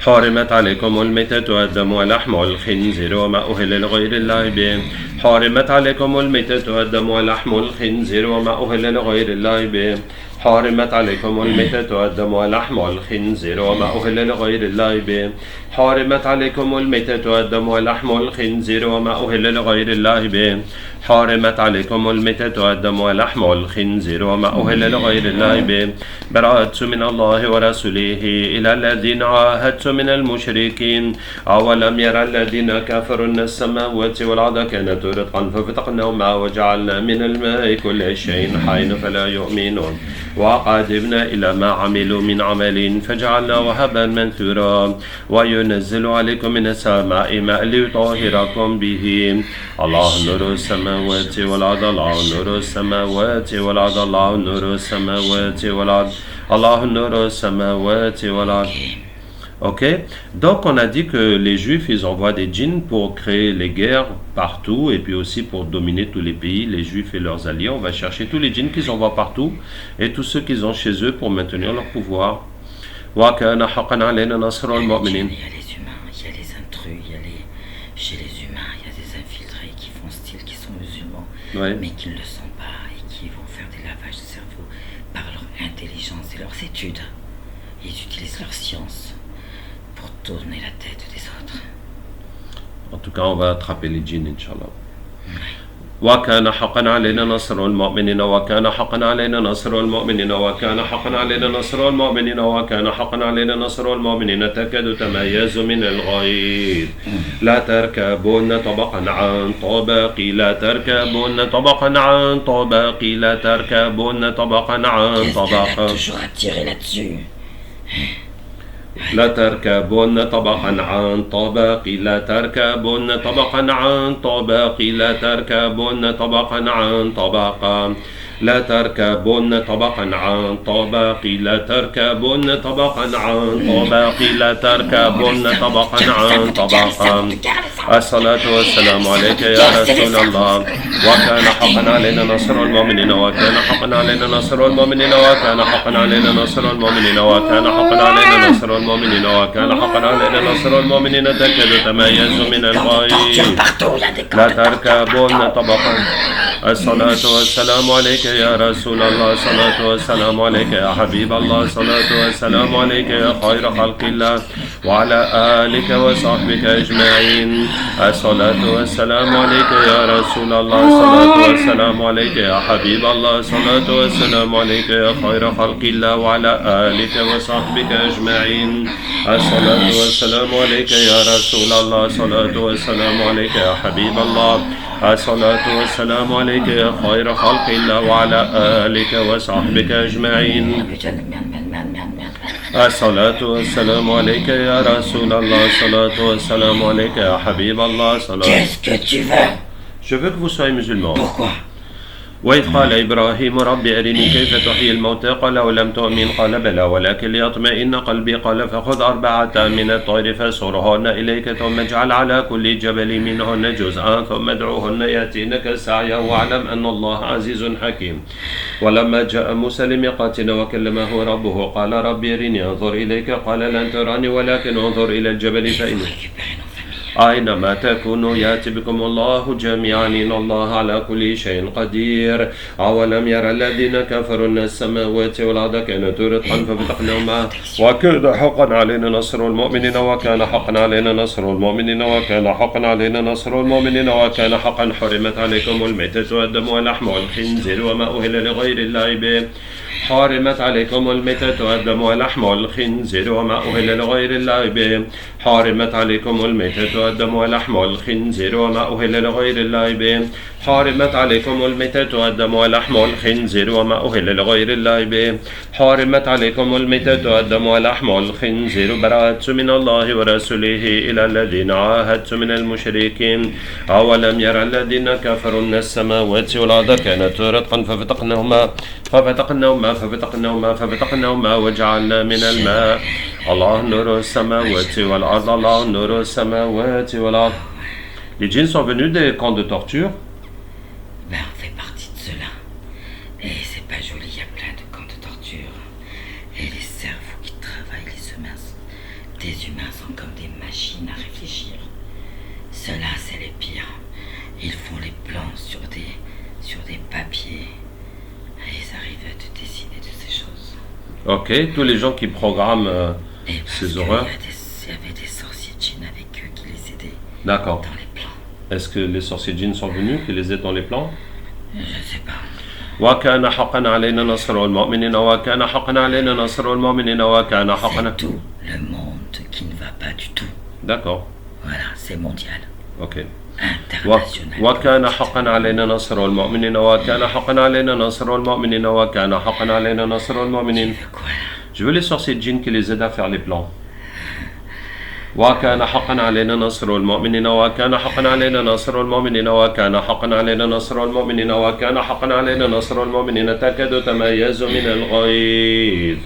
حرمت عليكم الميتة والدم ولحم الخنزير وما أهل لغير الله به حرمت عليكم الميتة والدم ولحم الخنزير وما أهل لغير الله به حرمت عليكم الميتة والدم ولحم الخنزير وما أهل لغير الله به حرمت عليكم الميتة والدم ولحم الخنزير وما أهل لغير الله به حرمت عليكم الميتة والدم ولحم الخنزير وما أهل لغير الله به براءة من الله ورسوله إلى الذين عاهدتم من المشركين أولم يرى الذين كفروا أن السماوات والأرض كانت رتقا ففتقناهما وجعلنا من الماء كل شيء حي فلا يؤمنون وقدمنا إلى ما عملوا من عمل فجعلناه هباء منثورا وينزل عليكم من السماء ماء ليطهركم به الله نور السماوات والأرض الله نور السماوات والأرض الله نور السماوات والأرض الله نور السماوات والأرض. Ok, donc on a dit que les Juifs ils envoient des djinns pour créer les guerres partout et puis aussi pour dominer tous les pays, les Juifs et leurs alliés. On va chercher tous les djinns qu'ils envoient partout et tous ceux qu'ils ont chez eux pour maintenir leur pouvoir. وَكَانَ حَقًّا عَلَيْنَا نَصْرُ الْمُؤْمِنِينَ. Il y a les humains, il y a les intrus, il y a chez les humains, il y a des infiltrés qui font style, qui sont musulmans, Ouais. mais qui ne le sont pas et qui vont faire des lavages de cerveau par leur intelligence. intelligence et leurs études. Ils utilisent leur science pour tourner la tête des autres. En tout cas, on va attraper les djinns, Inch'Allah. وكان حقا علينا نصر المؤمنين وكان حقا علينا نصر المؤمنين وكان حقا علينا نصر المؤمنين وكان حقا علينا نصر المؤمنين تكاد تميز من الغيظ لا تركبون طبقا عن طبق لا تركبون طبقا عن طبق لا تركبون طبقا عن طبق toujours attiré là-dessus. لا تركبون طبقا عن طبق لا تركبون طبقا عن طبق لا تركبون طبقا عن طبق لا تركبون طبقا عن طبق لا تركبون طبقا عن طبق لا تركبون طبقا عن طبق الصلاة والسلام عليك يا رسول الله وكان حقا علينا نصر المؤمنين وكان حقا علينا نصر المؤمنين وكان حقا علينا نصر المؤمنين وكان حقا علينا نصر المؤمنين وكان حقا علينا نصر المؤمنين تكاد تميز من الغيظ لا تركبون طبقا الصلاة والسلام عليك يا رسول الله الصلاة والسلام عليك يا حبيب الله الصلاة والسلام عليك يا خير خلق الله وعلى آلك وصحبك أجمعين الصلاة والسلام عليك يا رسول الله الصلاة والسلام عليك يا حبيب الله الصلاة والسلام عليك يا خير خلق الله وعلى آلك وصحبك أجمعين الصلاة والسلام عليك يا رسول الله الصلاة والسلام عليك يا حبيب الله الصلاة والسلام عليك يا خير خلق الله وعلى آلك وصحبك أجمعين الصلاة والسلام عليك يا رسول الله الصلاة والسلام عليك يا حبيب الله Qu'est-ce que tu veux? Je veux que vous soyez musulmans. Pourquoi? وإذ قال إبراهيم رب أرني كيف تحيي الموتى قال أولم تؤمن قال بلى ولكن ليطمئن قلبي قال فخذ 4 من الطير فصرهن إليك ثم اجعل على كل جبل منهن جزءا ثم ادعوهن يأتينك سعيا واعلم أن الله عزيز حكيم ولما جاء موسى لميقاتنا وكلمه ربه قال رب أرني انظر إليك قال لن تراني ولكن انظر إلى الجبل فإنه أينما تكونوا يأتي بكم الله جميعا إن الله على كل شيء قدير أولم يرى الذين كفروا أن السماوات والأرض كانت رتقا ففتقناهما وكان حقا علينا نصر المؤمنين وكان حقا علينا نصر المؤمنين وكان حقا علينا نصر المؤمنين وكان حقا حرمت عليكم الميتة والدم واللحم والخنزير وما أهل لغير الله به حرمت عليكم الميتة والدم واللحم والخنزير وما أهل لغير الله به حرمت عليكم الميتة والدم واللحم والخنزير وما أهل لغير الله به حرمت عليكم الميتة والدم واللحم والخنزير وما أهل لغير الله به حرمت عليكم الميتة والدم واللحم والخنزير براءة من الله ورسوله إلى الذين عاهدت من المشركين أولم يرى الذين كفروا أن السماوات والأرض كانت رتقا ففتقناهما وجعلنا من الماء الله نور السماوات والأرض الله نور السماوات والأرض. Les djinns sont venus des camps de torture. Ben, on fait partie de cela. Et c'est pas joli, il y a plein de camps de torture. Et les cerveaux qui travaillent, des humains sont comme des machines à réfléchir. Ceux-là, c'est les pires. Ils font les plans sur des papiers. Et ils arrivent à te dessiner de ces choses. Ok, tous les gens qui programment ces horreurs. Il y avait des sorciers djinns avec eux qui les aidaient. D'accord. Dans les plans. Est-ce que les sorciers djinns sont venus, qui les aident dans les plans? Je ne sais pas. وكان حقا علينا نصر المؤمنين وكان حقا علينا نصر المؤمنين وكان حقا. C'est tout le monde qui ne va pas du tout. D'accord. Voilà, c'est mondial. Ok. International. وكان حقا علينا نصر المؤمنين وكان حقا علينا نصر المؤمنين وكان حقا علينا نصر المؤمنين. Je veux les sorciers djinns qui les aident à faire les plans. وكان حقا علينا نصر المؤمنين وكان حقا علينا نصر المؤمنين وكان حقا علينا نصر المؤمنين وكان حقا علينا نصر المؤمنين تكاد تميز من الغيظ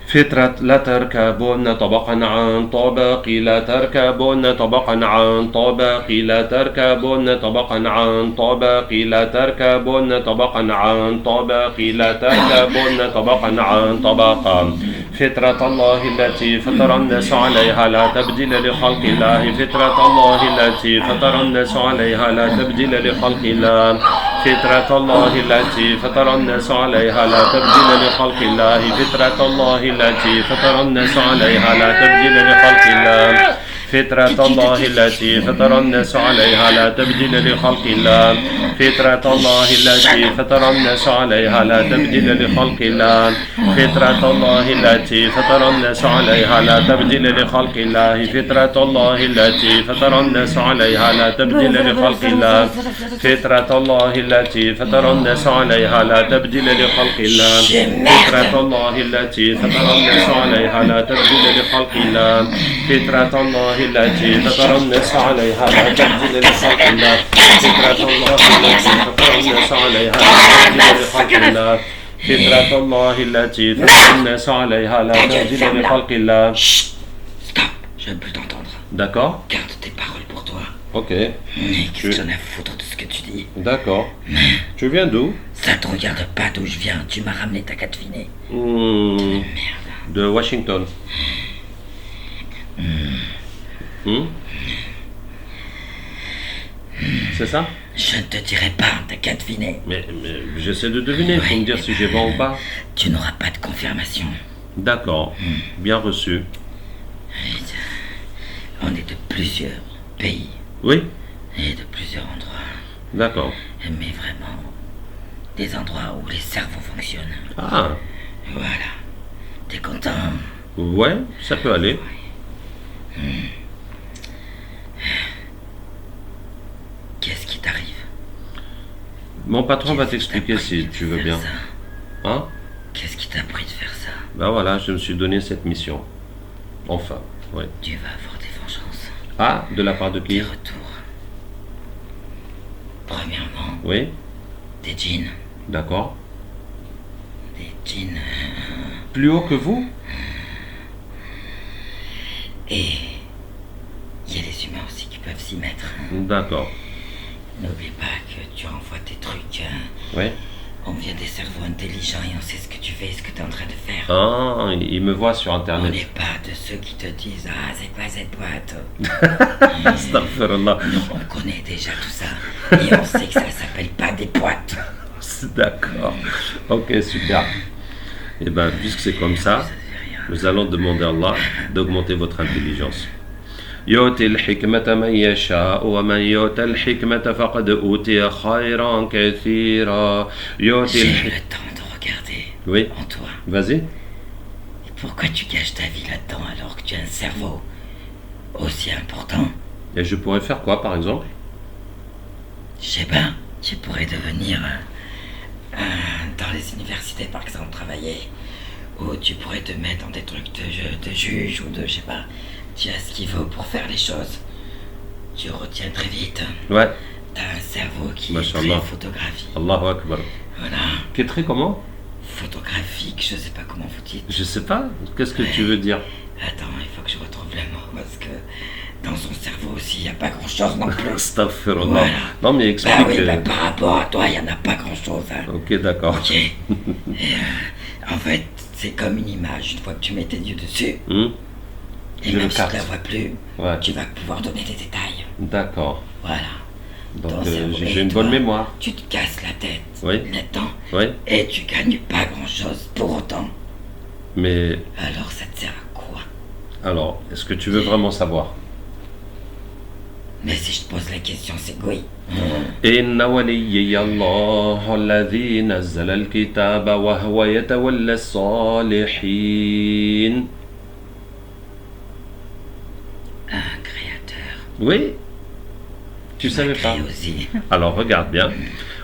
فترة لا تركبون طبقا عن طبق لا تركبون طبقا عن طبق لا تركبون طبقا عن طبق لا تركبون طبقا عن طبق لا تركبون طبقا عن طبق فطرة الله التي فطر الناس عليها لا تبديل لخلق الله فطرة الله التي فطر الناس عليها لا تبديل لخلق الله فطرة الله التي فطر الناس عليها لا تبديل لخلق الله فطرة الله التي فطر الناس عليها لا تبديل لخلق الله فطرة الله التي فطر الناس عليها لا تبديل لخلق الله فطرة الله التي فطر الناس عليها لا تبديل لخلق الله فطرة الله التي فطر الناس عليها لا تبديل لخلق الله فطرة الله التي فطر الناس عليها لا تبديل لخلق الله فطرة الله التي فطر الناس عليها لا تبديل لخلق الله فطرة الله التي فطر الناس عليها لا تبديل لخلق الله فطرة الله التي فطر الناس عليها لا تبديل لخلق الله فطرة الله التي فطر الناس عليها لا تبديل لخلق الله فطرة الله التي فطر الناس عليها لا تبديل لخلق الله. Stop, je ne veux plus t'entendre. D'accord. Garde tes paroles pour toi. Ok. Mais qu'est-ce que j'en ai à foutre de ce que tu dis? D'accord. Tu viens d'où? Ça te regarde pas d'où je viens, tu m'as ramené ta catfinée. Merde. De Washington. C'est ça? Je ne te dirai pas, ta catfinée. Mais j'essaie de deviner, il faut me dire si j'ai bon ou pas. Tu n'auras pas de confirmation. D'accord, bien reçu. On est de plusieurs pays. Oui? Et de plusieurs endroits. D'accord. Mais vraiment, des endroits où les cerveaux fonctionnent. Ah. Voilà. T'es content? Ouais, ça peut aller. Qu'est-ce qui t'arrive? Mon patron va t'expliquer si tu veux bien. Hein? Qu'est-ce qui t'a pris de faire ça? Ben voilà, je me suis donné cette mission. Enfin, oui. Tu vas avoir des vengeances. Ah, de la part de qui? Des retours. Premièrement, Oui, des djinns. d'accord. Des djinns. Plus haut que vous? Et il y a les humains aussi qui peuvent s'y mettre. D'accord. N'oublie pas que tu envoies tes trucs. Oui. On vient des cerveaux intelligents et on sait ce que tu fais et ce que tu es en train de faire. Ah, il me voit sur On Internet. n'est pas de ceux qui te disent ah c'est quoi cette boîte. Astaghfirullah. Non, on connaît déjà tout ça et on sait que ça s'appelle pas des boîtes. D'accord. Ok, super. Eh bien, puisque c'est comme ça, nous allons demander à Allah d'augmenter votre intelligence. يؤتي الحكمة من يشاء ومن يؤت الحكمة فقد أوتي خيرا كثيرا يؤتي J'ai الحكمة. le temps de regarder Oui, en toi. vas-y. Et pourquoi tu gâches ta vie là-dedans alors que tu as un cerveau aussi important? Et je pourrais faire quoi, par exemple? Je sais pas, tu pourrais devenir dans les universités par exemple travailler, ou tu pourrais te mettre dans des trucs de juge ou de je sais pas, tu as ce qu'il faut pour faire les choses. Tu retiens très vite. Ouais. T'as un cerveau qui est Mashallah. très photographique. Allahu Akbar. Voilà. Qui est très comment? Photographique, je sais pas comment vous dites. Je sais pas. Qu'est-ce que tu veux dire? Attends, il faut que je retrouve le mot parce que dans son cerveau aussi, il n'y a pas grand-chose non plus. Astaghfirullah. Voilà. Non, mais Bah explique. oui, bah, par rapport à toi, il n'y en a pas grand-chose. Hein. Ok, d'accord. Ok. Et, en fait, c'est comme une image. Une fois que tu mets tes yeux dessus, et Je même le si tu ne capte. la vois plus, Ouais. tu vas pouvoir donner des détails. D'accord. Voilà. Donc Ton cerveau. j'ai Et une toi, bonne mémoire. Tu te casses la tête Oui. là-dedans Oui. et tu gagnes pas grand-chose pour autant. Mais Alors ça te sert à quoi? alors, est-ce que tu veux vraiment savoir? Mais si je te pose la question, c'est oui. إن وليي الله الذي نزل الكتاب وهو يتولى الصالحين. Un créateur. Oui. Tu savais pas? Créé aussi. Alors regarde bien.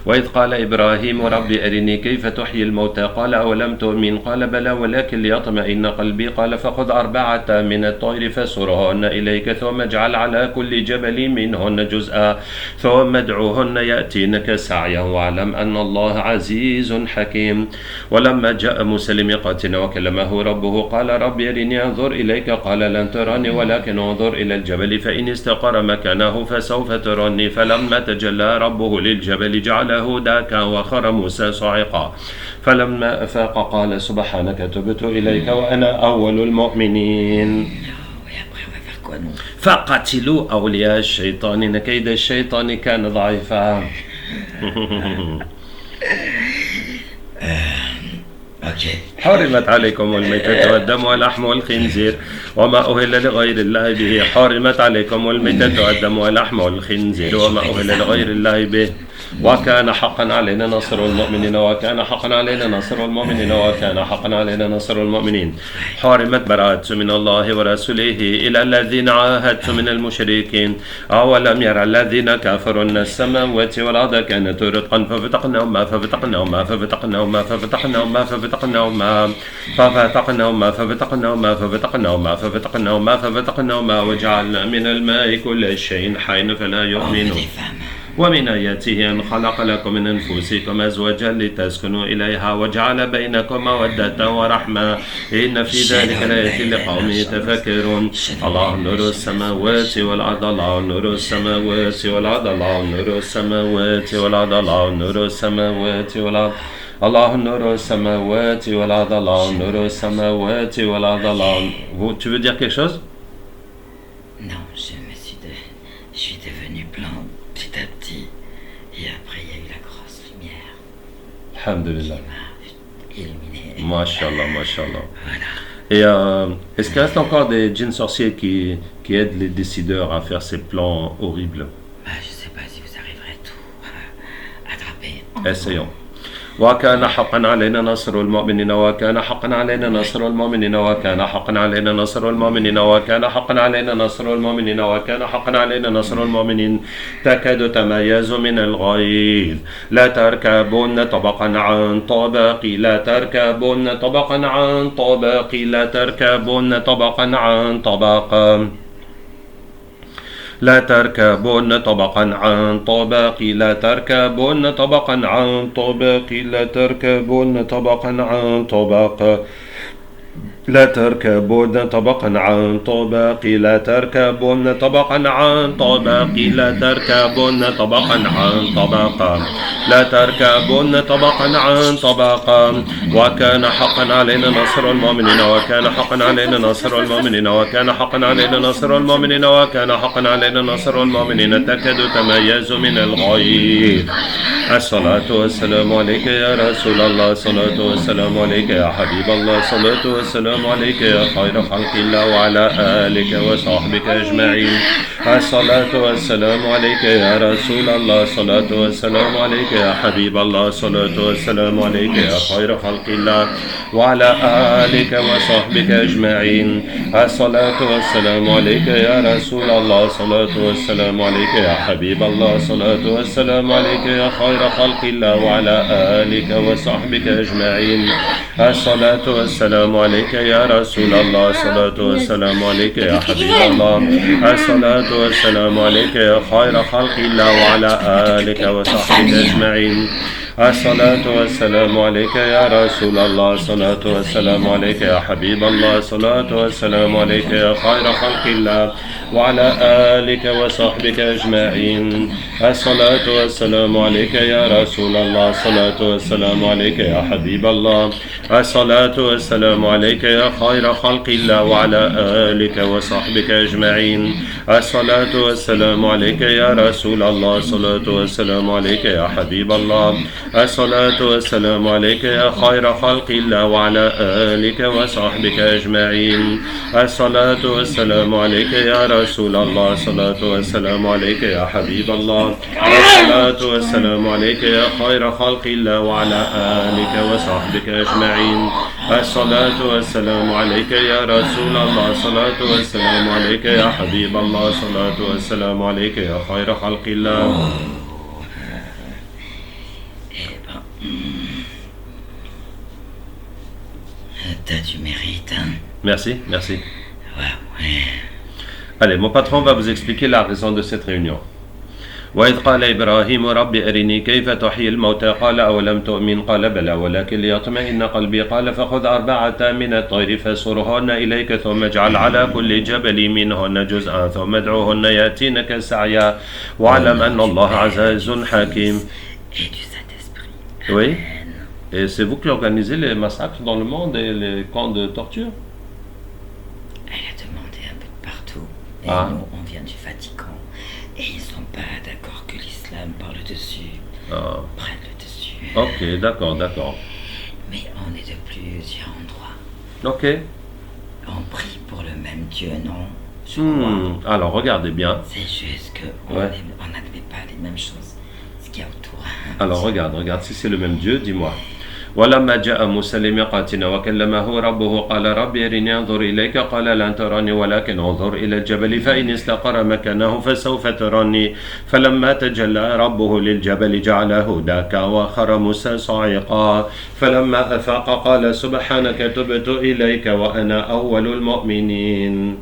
وإذ قال إبراهيم رب أرني كيف تحيي الموتى قال أولم تؤمن قال بلى ولكن ليطمئن قلبي قال فخذ أربعة من الطير فسرهن إليك ثم اجعل على كل جبل منهن جزءا ثم ادعوهن يأتينك سعيا واعلم أن الله عزيز حكيم. ولما جاء موسى لميقاتنا وكلمه ربه قال رب أرني أنظر إليك قال لن تراني ولكن انظر إلى الجبل فإن استقر مكانه فسوف تراني فلما تجلى ربه للجبل جعله داكا وخر موسى صاعقا فلما أفاق قال سبحانك تبت إليك وأنا أول المؤمنين. Oui, après on va faire quoi nous? فقتلوا أولياء الشيطان إن كيد الشيطان كان ضعيفا. Ok. حرمت عليكم الميتة والدم واللحم والخنزير وما أهل لغير الله به. حرمت عليكم الميتة والدم واللحم والخنزير وما أهل لغير الله به. وكان حقا علينا نصر المؤمنين وكان حقا علينا نصر المؤمنين وكان حقا علينا نصر المؤمنين. حرمت براءة من الله ورسوله إلى الذين عاهدتم من المشركين. أولم يرى الذين كفروا أن السماوات والأرض كانت رتقا ففتقناهما ففتقناهما ففتقناهما ففتقناهما ففتقناهما ففتقناهما ففتقناهما ففتقناهما ففتقناهما ففتقناهما وجعلنا من الماء كل شيء حي فلا يؤمنون. ومن آياته أن خلق لكم من أنفسكم أزواجا لتسكنوا إليها وجعل بينكم مودة ورحمة إن في ذلك لآيات لقوم يتفكرون. الله نور السماوات والأرض الله نور السماوات والأرض الله نور السماوات والأرض الله نور السماوات والأرض الله نور السماوات والأرض الله نور السماوات والأرض الله. Tu veux dire quelque chose? Non, je suis devenu blanc petit à petit et après il y a eu la grosse lumière. Alhamdulillah. Qui m'a illuminé. Mashallah, mashallah. Voilà. Et est-ce qu'il reste encore des djinns sorciers qui aident les décideurs à faire ces plans horribles? Je sais pas si vous arriverez tout à attraper. Essayons. وكان حقا علينا نصر المؤمنين وكان حقا علينا نصر المؤمنين وكان حقا علينا نصر المؤمنين وكان حقا علينا نصر المؤمنين وكان حقا علينا نصر المؤمنين. تكاد تميز من الغيظ لا تركبون طبقا عن طبق لا تركبون طبقا عن طبق لا تركبون طبقا عن طبق لا تركبون طبقا عن طبق لا تركبون طبقا عن طبق لا تركبون طبقا عن طبق لا تركبون طبقا عن طبق لا تركبون طبقا عن طبق لا تركبون طبقا عن طبق لا تركبون طبقا عن طبق. وكان حقا علينا نصر المؤمنين وكان حقا علينا نصر المؤمنين وكان حقا علينا نصر المؤمنين وكان حقا علينا نصر المؤمنين. تكاد تميز من الغيظ. الصلاة والسلام عليك يا رسول الله الصلاة والسلام عليك يا حبيب الله الصلاة والسلام عليك يا خير خلق الله وعلى آلك وصحبك أجمعين. الصلاة والسلام عليك يا رسول الله الصلاة والسلام عليك يا حبيب الله الصلاة والسلام عليك يا خير خلق الله وعلى آلك وصحبك أجمعين. الصلاة والسلام عليك يا رسول الله الصلاة والسلام عليك يا حبيب الله الصلاة والسلام عليك يا خير خلق الله وعلى آلك وصحبك أجمعين. الصلاة والسلام عليك يا رسول الله الصلاة والسلام عليك يا حبيب الله الصلاة والسلام عليك يا خير خلق الله وعلى آلك وصحبك أجمعين. الصلاة والسلام عليك يا رسول الله الصلاة والسلام عليك يا حبيب الله الصلاة والسلام عليك يا خير خلق الله وعلى آلك وصحبك أجمعين. الصلاة والسلام عليك يا رسول الله الصلاة والسلام عليك يا حبيب الله الصلاة والسلام عليك يا خير خلق الله وعلى آلك وصحبك أجمعين. الصلاة والسلام عليك يا رسول الله الصلاة والسلام عليك يا حبيب الله الصلاة والسلام عليك يا خير خلق الله وعلى آلك وصحبك أجمعين. الصلاة والسلام عليك يا رسول الله الصلاة والسلام عليك يا حبيب الله الصلاة والسلام عليك يا خير خلق الله وعلى آلك وصحبك أجمعين. الصلاة والسلام عليك يا رسول الله الصلاة والسلام عليك يا حبيب الله الصلاة والسلام عليك يا خير خلق الله. T'as du mérite, hein? Merci, merci. Ouais. Allez, mon patron va vous expliquer la raison de cette réunion. وإذ قال إبراهيم رب أرني كيف تحيي الموتى قال أولم تؤمن قال بلى ولكن ليطمئن قلبي قال فخذ 4 من الطير فصرهن إليك ثم اجعل على كل جبل منهن جزءا ثم ادعوهن يأتينك سعيا واعلم أن الله عزيز حكيم. Et du Saint-Esprit. Oui. Et c'est vous qui organisez les massacres dans le monde et les camps de torture? Elle a demandé un peu de partout. Et nous, on vient du Vatican. Et ils sont pas d'accord que l'islam parle dessus. prennent le dessus. Ok, d'accord. Mais on est de plusieurs endroits. Ok. On prie pour le même Dieu, non? Je crois. Alors, regardez bien. C'est juste qu'on Ouais. n'admet pas les mêmes choses. Ce qu'il y a autour. Alors, regarde, si c'est le même Dieu, dis-moi. ولما جاء موسى لميقاتنا وكلمه ربه قال رب أرني أنظر إليك قال لن تراني ولكن انظر إلى الجبل فإن استقر مكانه فسوف تراني فلما تجلى ربه للجبل جعله داكا وخر موسى صاعقا فلما أفاق قال سبحانك تبت إليك وأنا أول المؤمنين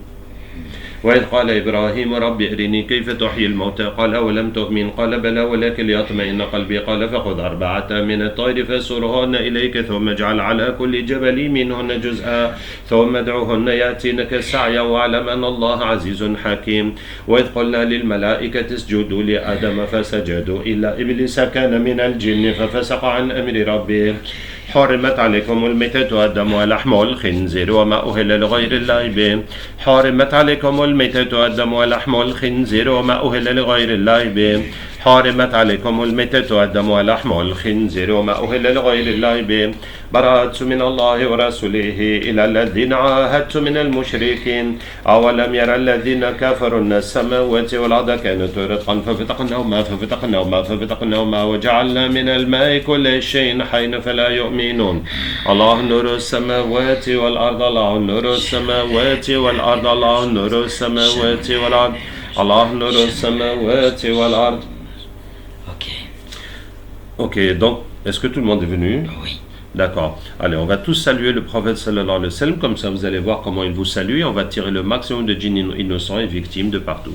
وإذ قال إبراهيم رب أرني كيف تحيي الموتى قال أولم تؤمن قال بلى ولكن ليطمئن قلبي قال فخذ 4 من الطير فسرهن إليك ثم اجعل على كل جبل منهن جزءا ثم ادعوهن يأتينك سعيا واعلم أن الله عزيز حكيم وإذ قلنا للملائكة اسجدوا لآدم فسجدوا إلا إبليس كان من الجن ففسق عن أمر ربه حرمت عليكم الميتة والدم ولحم الخنزير وما أهل لغير الله به حرمت عليكم الميتة والدم ولحم الخنزير وما أهل لغير الله به حرمت عليكم الميتة والدم ولحم الخنزير وما أهل لغير الله به براءة من الله ورسوله إلى الذين عاهدت من المشركين أولم يرى الذين كفروا أن السماوات والأرض كانت رتقا ففتقناهما وجعلنا من الماء كل شيء حي فلا يؤمنون الله نور السماوات والأرض الله نور السماوات والأرض الله نور السماوات والأرض الله نور السماوات والأرض. Ok, donc, est-ce que tout le monde est venu? Oui. D'accord. Allez, on va tous saluer le prophète sallallahu alayhi wa sallam, comme ça vous allez voir comment il vous salue, et on va tirer le maximum de djinns innocents et victimes de partout.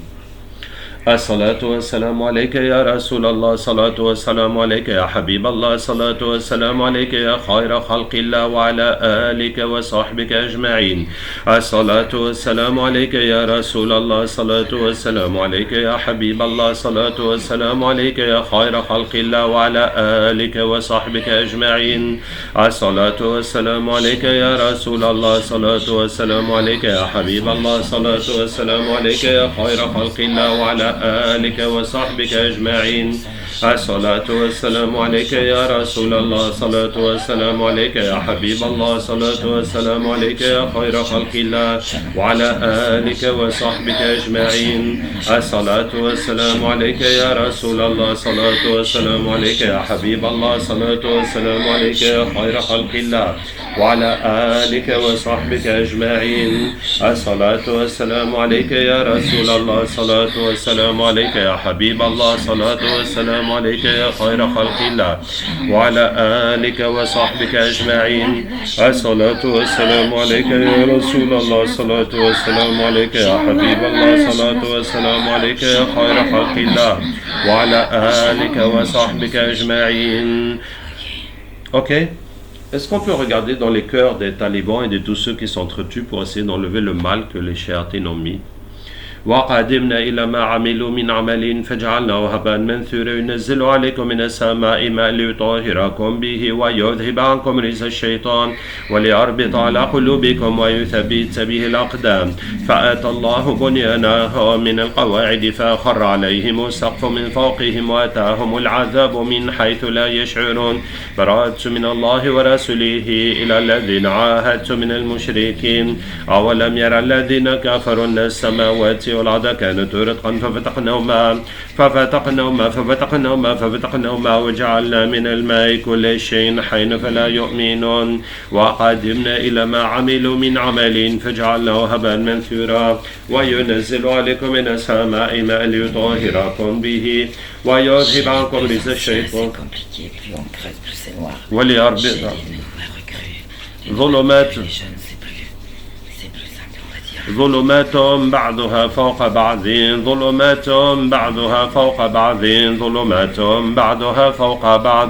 الصلاة والسلام عليك يا رسول الله صلاة والسلام عليك يا حبيب الله صلاة والسلام عليك يا خير خلق الله وعلى آلك وصحبك أجمعين الصلاة والسلام عليك يا رسول الله صلاة والسلام عليك يا حبيب الله صلاة والسلام عليك يا خير خلق الله وعلى آلك وصحبك أجمعين الصلاة والسلام عليك يا رسول الله صلاة والسلام عليك يا حبيب الله صلاة والسلام عليك يا خير خلق الله وعلى آلك وصحبك أجمعين الصلاة والسلام عليك يا رسول الله صلاة والسلام عليك يا حبيب الله صلاة والسلام عليك يا خير خلق الله وعلى آلك وصحبك أجمعين الصلاة والسلام عليك يا رسول الله صلاة والسلام عليك يا حبيب الله صلاة والسلام عليك يا خير خلق الله وعلى آلك وصحبك أجمعين الصلاة والسلام عليك يا رسول الله صلاة والسلام عليك يا حبيب الله صلاة والسلام عليك يا خير خلق الله وعلى آلك وصحبك أجمعين الصلاة والسلام عليك يا رسول الله صلاة والسلام عليك يا حبيب الله صلاة والسلام عليك يا خير خلق الله وعلى آلك وصحبك أجمعين. Ok? Est-ce qu'on peut regarder dans les cœurs des talibans et de tous ceux qui s'entretuent pour essayer d'enlever le mal que les shayatin ont mis? وقدمنا إلى ما عملوا من عمل فجعلناه هباء منثورا ينزل عليكم من السماء ماء ليطهركم به ويذهب عنكم رجس الشيطان وليربط على قلوبكم ويثبت به الأقدام فأتى الله بنيانهم من القواعد فخر عليهم السقف من فوقهم وأتاهم العذاب من حيث لا يشعرون براءة من الله ورسوله إلى الذين عاهدت من المشركين أولم يرى الذين كفروا أن السماوات والأرض كانت رتقا ففتقناهما وجعلنا من الماء كل شيء حي فلا يؤمنون وقدمنا إلى ما عملوا من عمل فجعلناه هباء منثورا وينزل عليكم من السماء ماء ليطهركم به ويذهب عنكم رجس الشيطان وليربط ظلمات بعضها فوق بعض ظلمات بعضها فوق بعض ظلمات بعضها فوق بعض